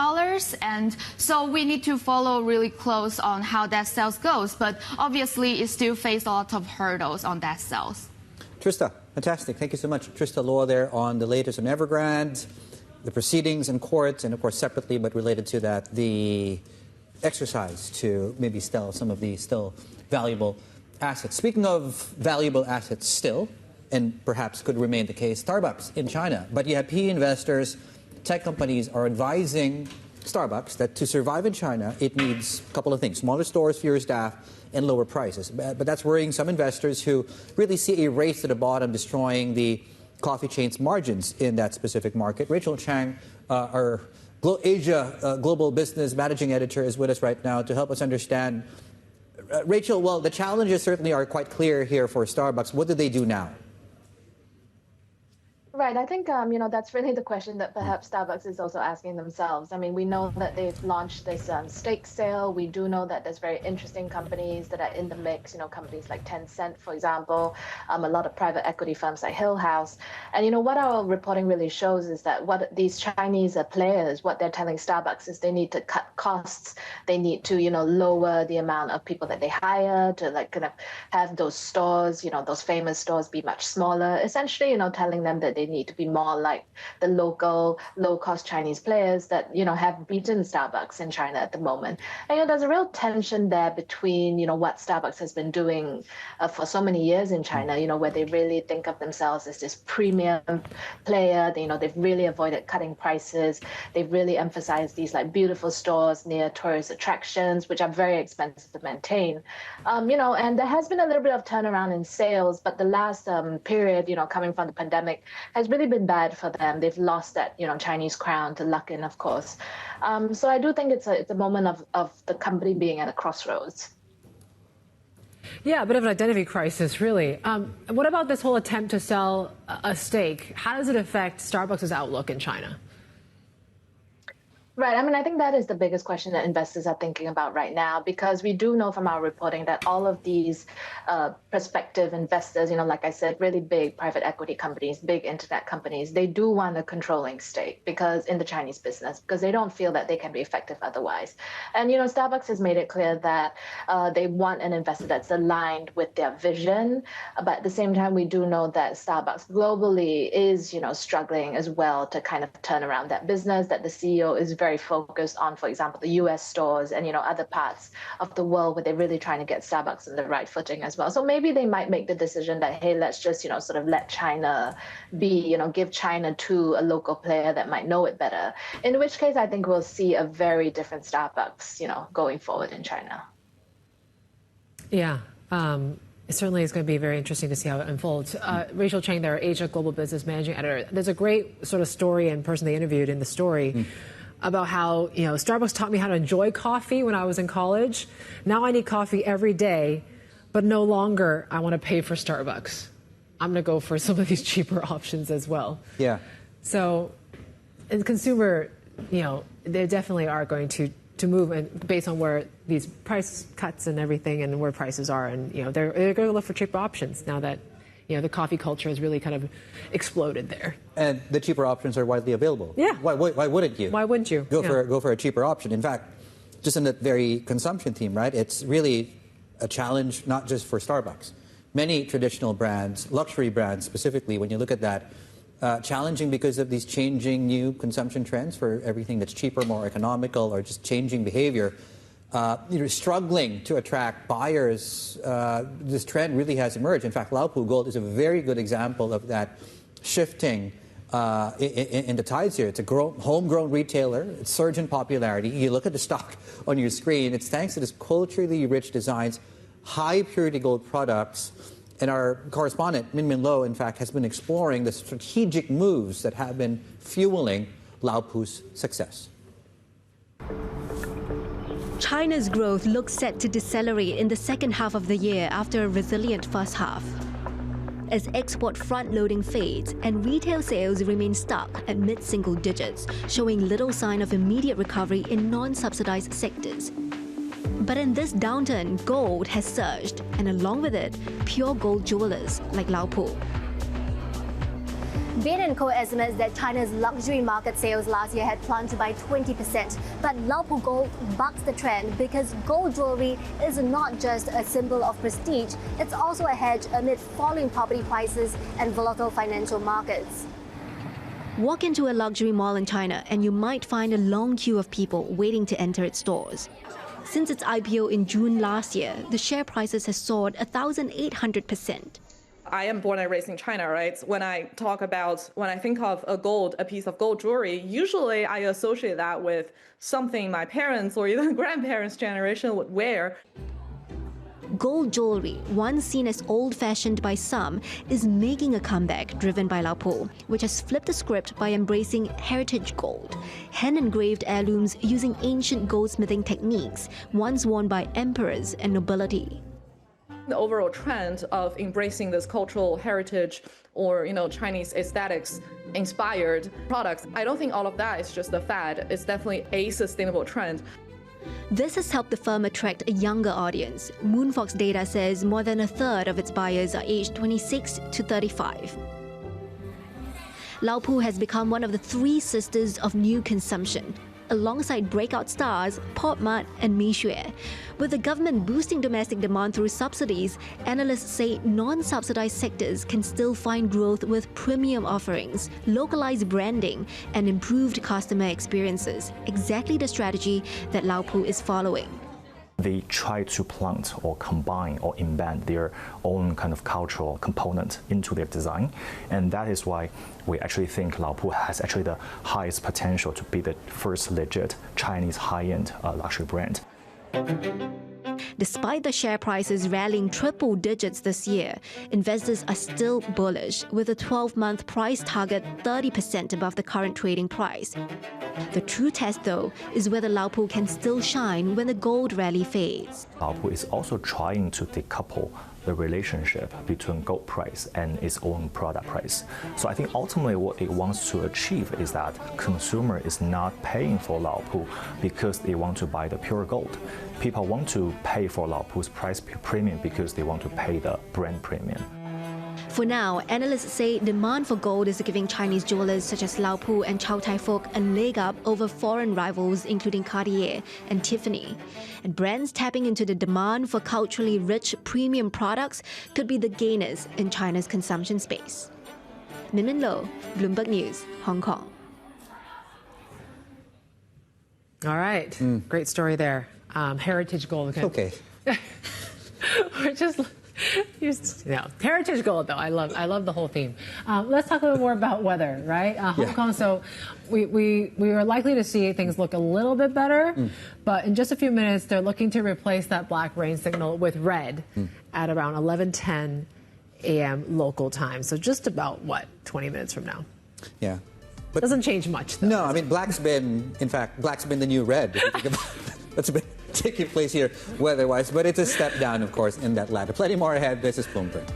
And so we need to follow really close on how that sales goes. But obviously, it still faces a lot of hurdles on that sales. Trista, fantastic. Thank you so much. Trista Law there on the latest on Evergrande, the proceedings in court, and of course separately but related to that, the exercise to maybe sell some of the still valuable assets. Speaking of valuable assets still, and perhaps could remain the case, Starbucks in China. But yet PE investors, tech companies are advising Starbucks that to survive in China, it needs a couple of things: smaller stores, fewer staff, and lower prices. But that's worrying some investors who really see a race to the bottom, destroying the coffee chain's margins in that specific market. Rachel Chang, our Asia Global Business Managing Editor, is with us right now to help us understand. Rachel, well, the challenges certainly are quite clear here for Starbucks. What do they do now? Right. I think, that's really the question that perhaps Starbucks is also asking themselves. I mean, we know that they've launched this stake sale. We do know that there's very interesting companies that are in the mix, companies like Tencent, for example, a lot of private equity firms like Hill House. And, what our reporting really shows is that what these Chinese players, what they're telling Starbucks is they need to cut costs. They need to, lower the amount of people that they hire to have those stores, those famous stores be much smaller, essentially, telling them that they need to be more like the local, low-cost Chinese players that, have beaten Starbucks in China at the moment. And, there's a real tension there between, what Starbucks has been doing for so many years in China, where they really think of themselves as this premium player. They've really avoided cutting prices. They've really emphasized these beautiful stores near tourist attractions, which are very expensive to maintain. And there has been a little bit of turnaround in sales, but the last period, coming from the pandemic, has really been bad for them. They've lost that, Chinese crown to Luckin, of course. So I do think it's a moment of the company being at a crossroads. Yeah, a bit of an identity crisis, really. What about this whole attempt to sell a stake? How does it affect Starbucks' outlook in China? Right. I mean, I think that is the biggest question that investors are thinking about right now, because we do know from our reporting that all of these prospective investors, like I said, really big private equity companies, big internet companies, they do want a controlling stake because in the Chinese business, because they don't feel that they can be effective otherwise. And, Starbucks has made it clear that they want an investor that's aligned with their vision. But at the same time, we do know that Starbucks globally is, struggling as well to kind of turn around that business, that the CEO is very focused on, for example, the US stores and, other parts of the world where they're really trying to get Starbucks on the right footing as well. So maybe they might make the decision that, hey, let's just, sort of let China be, give China to a local player that might know it better. In which case, I think we'll see a very different Starbucks, going forward in China. Yeah. It certainly is going to be very interesting to see how it unfolds. Rachel Chang, their Asia Global Business Managing Editor. There's a great sort of story and person they interviewed in the story about how, Starbucks taught me how to enjoy coffee when I was in college. Now I need coffee every day, but no longer I want to pay for Starbucks. I'm going to go for some of these cheaper options as well. Yeah. So, in consumer, they definitely are going to move and based on where these price cuts and everything and where prices are. And, they're going to look for cheaper options now that, the coffee culture has really kind of exploded there. And the cheaper options are widely available. Yeah. Why wouldn't you? Why wouldn't you? Go for a cheaper option. In fact, just in that very consumption theme, right? It's really a challenge not just for Starbucks. Many traditional brands, luxury brands specifically, when you look at that, challenging because of these changing new consumption trends for everything that's cheaper, more economical, or just changing behavior. Struggling to attract buyers. This trend really has emerged. In fact, Laopu Gold is a very good example of that shifting in the tides here. It's a homegrown retailer. It's surged in popularity. You look at the stock on your screen. It's thanks to this culturally rich designs, high purity gold products. And our correspondent, Min Lo, in fact, has been exploring the strategic moves that have been fueling Laopu's success. China's growth looks set to decelerate in the second half of the year after a resilient first half. As export front-loading fades and retail sales remain stuck at mid-single digits, showing little sign of immediate recovery in non-subsidized sectors. But in this downturn, gold has surged, and along with it, pure gold jewelers like Laopu. Bain & Co. estimates that China's luxury market sales last year had plunged by 20%. But Laopu Gold bucks the trend because gold jewelry is not just a symbol of prestige, it's also a hedge amid falling property prices and volatile financial markets. Walk into a luxury mall in China and you might find a long queue of people waiting to enter its stores. Since its IPO in June last year, the share prices have soared 1,800%. I am born and raised in China, right? When I think of a piece of gold jewelry, usually I associate that with something my parents or even grandparents' generation would wear. Gold jewelry, once seen as old-fashioned by some, is making a comeback driven by Laopu, which has flipped the script by embracing heritage gold, hand-engraved heirlooms using ancient goldsmithing techniques once worn by emperors and nobility. The overall trend of embracing this cultural heritage or Chinese aesthetics inspired products, I don't think all of that is just a fad. It's definitely a sustainable trend. This has helped the firm attract a younger audience. Moonfox data says more than a third of its buyers are aged 26 to 35. Laopu has become one of the three sisters of new consumption, alongside breakout stars Pop Mart and Mixue. With the government boosting domestic demand through subsidies, analysts say non-subsidized sectors can still find growth with premium offerings, localized branding, and improved customer experiences, exactly the strategy that Laopu is following. They try to plant or combine or embed their own kind of cultural component into their design. And that is why we actually think Laopu has actually the highest potential to be the first legit Chinese high-end luxury brand. Despite the share prices rallying triple digits this year, investors are still bullish, with a 12-month price target 30% above the current trading price. The true test, though, is whether Laopu can still shine when the gold rally fades. Laopu is also trying to decouple the relationship between gold price and its own product price. So I think ultimately what it wants to achieve is that consumer is not paying for Laopu because they want to buy the pure gold. People want to pay for Laopu's price premium because they want to pay the brand premium. For now, analysts say demand for gold is giving Chinese jewelers such as Laopu and Chow Tai Fook a leg up over foreign rivals including Cartier and Tiffany. And brands tapping into the demand for culturally rich premium products could be the gainers in China's consumption space. Min Lo, Bloomberg News, Hong Kong. All right, great story there. Heritage gold. Okay. We're just... heritage gold, though. I love the whole theme. Let's talk a little more about weather, right? Hong Kong. So we are likely to see things look a little bit better, but in just a few minutes, they're looking to replace that black rain signal with red at around 11:10 a.m. local time. So just about 20 minutes from now. Yeah. But doesn't change much, though. No, I mean, black's been the new red. If you think about it. That's been taking place here weather-wise, but it's a step down, of course, in that ladder. Plenty more ahead. This is Bloomberg.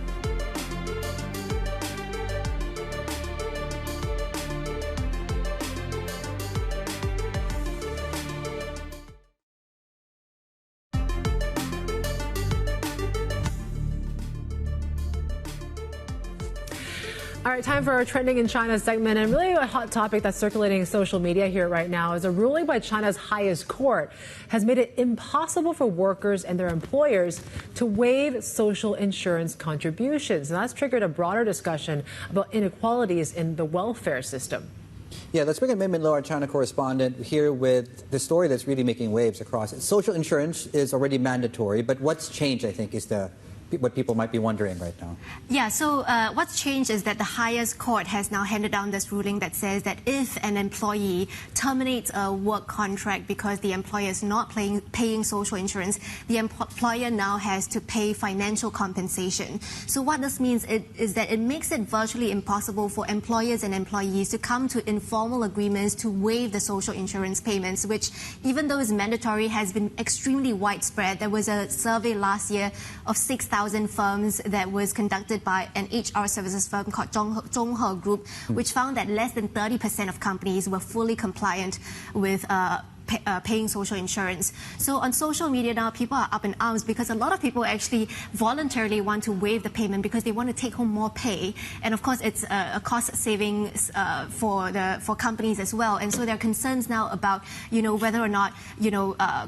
All right, time for our Trending in China segment. And really a hot topic that's circulating in social media here right now is a ruling by China's highest court has made it impossible for workers and their employers to waive social insurance contributions. And that's triggered a broader discussion about inequalities in the welfare system. Yeah, let's bring in Min Lo, our China correspondent, here with the story that's really making waves across it. Social insurance is already mandatory, but what's changed, I think, is what people might be wondering right now. Yeah, so what's changed is that the highest court has now handed down this ruling that says that if an employee terminates a work contract because the employer is not paying social insurance, the employer now has to pay financial compensation. So what this means is that it makes it virtually impossible for employers and employees to come to informal agreements to waive the social insurance payments, which, even though is mandatory, has been extremely widespread. There was a survey last year of 6,000 firms that was conducted by an HR services firm called Zhonghe Group, which found that less than 30% of companies were fully compliant with paying social insurance. So on social media now, people are up in arms because a lot of people actually voluntarily want to waive the payment because they want to take home more pay. And of course, it's a cost savings for companies as well. And so there are concerns now about, whether or not,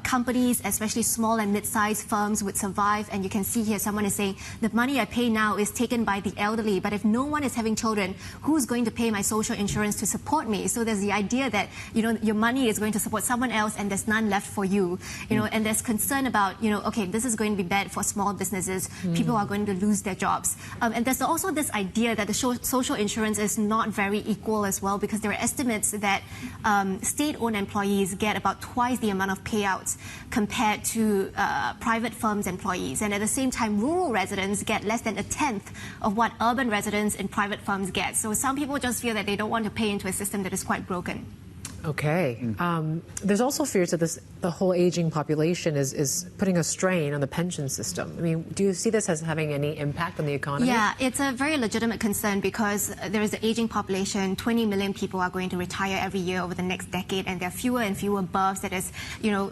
companies, especially small and mid-sized firms, would survive. And you can see here, someone is saying, the money I pay now is taken by the elderly. But if no one is having children, who's going to pay my social insurance to support me? So there's the idea that, your money is going to support someone else and there's none left for you, and there's concern about, okay, this is going to be bad for small businesses. People are going to lose their jobs. And there's also this idea that the social insurance is not very equal as well, because there are estimates that state-owned employees get about twice the amount of payouts compared to private firms' employees. And at the same time, rural residents get less than a tenth of what urban residents in private firms get. So some people just feel that they don't want to pay into a system that is quite broken. Okay. There's also fears that the whole aging population is putting a strain on the pension system. I mean, do you see this as having any impact on the economy? Yeah, it's a very legitimate concern because there is an aging population. 20 million people are going to retire every year over the next decade, and there are fewer and fewer births. That is,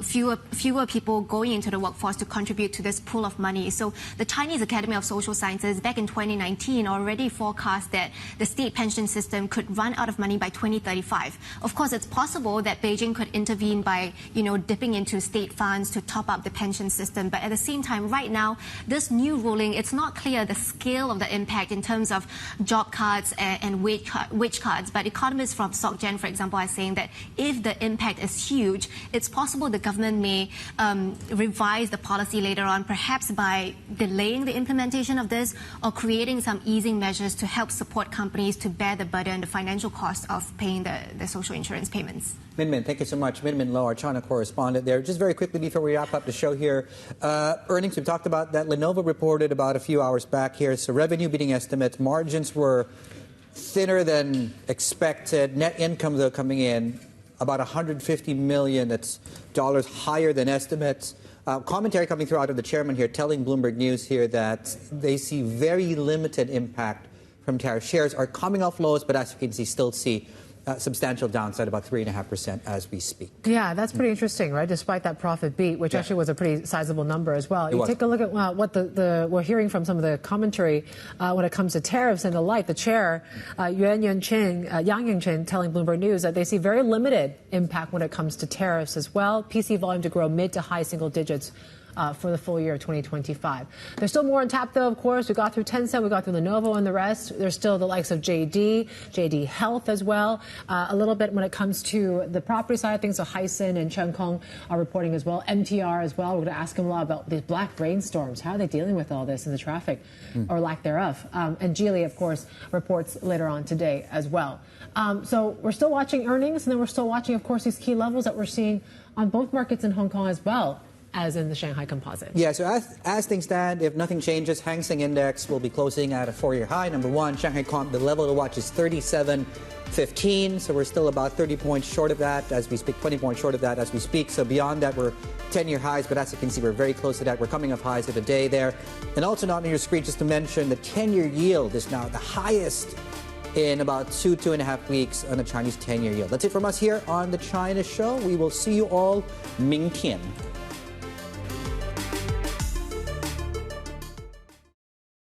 fewer people going into the workforce to contribute to this pool of money. So the Chinese Academy of Social Sciences back in 2019 already forecast that the state pension system could run out of money by 2035. Of course, it's possible that Beijing could intervene by, dipping into state funds to top up the pension system. But at the same time, right now, this new ruling, it's not clear the scale of the impact in terms of job cuts and wage cuts. But economists from SocGen, for example, are saying that if the impact is huge, it's possible the government may revise the policy later on, perhaps by delaying the implementation of this or creating some easing measures to help support companies to bear the burden, the financial cost of paying the social insurance payments. Min, thank you so much. Min Lo, our China correspondent there. Just very quickly before we wrap up the show here, earnings, we've talked about that. Lenovo reported about a few hours back here. So revenue beating estimates. Margins were thinner than expected. Net income, though, coming in about $150 million. That's dollars higher than estimates. Commentary coming through out of the chairman here telling Bloomberg News here that they see very limited impact from tariffs. Shares are coming off lows, but as you can see, still see substantial downside, about 3.5% as we speak. Yeah, that's pretty interesting, right? Despite that profit beat, which actually was a pretty sizable number as well. You take a look at what we're hearing from some of the commentary when it comes to tariffs and the like. The chair, Yang Yangchen, telling Bloomberg News that they see very limited impact when it comes to tariffs as well. PC volume to grow mid to high single digits for the full year of 2025. There's still more on tap, though, of course. We got through Tencent, we got through Lenovo and the rest. There's still the likes of JD Health as well. A little bit when it comes to the property side of things, so Hysan and Chenkong are reporting as well. MTR as well. We're going to ask them a lot about these black rainstorms. How are they dealing with all this and the traffic or lack thereof? And Geely, of course, reports later on today as well. So we're still watching earnings, and then we're still watching, of course, these key levels that we're seeing on both markets in Hong Kong as well as in the Shanghai composite. Yeah, so as things stand, if nothing changes, Hang Seng Index will be closing at a 4-year high. Number one, Shanghai Comp, the level to watch is 37.15, so we're still about 30 points short of that as we speak, 20 points short of that as we speak. So beyond that, we're 10-year highs, but as you can see, we're very close to that. We're coming off highs of the day there. And also not on your screen, just to mention, the 10-year yield is now the highest in about 2.5 weeks on the Chinese 10-year yield. That's it from us here on The China Show. We will see you all 明天.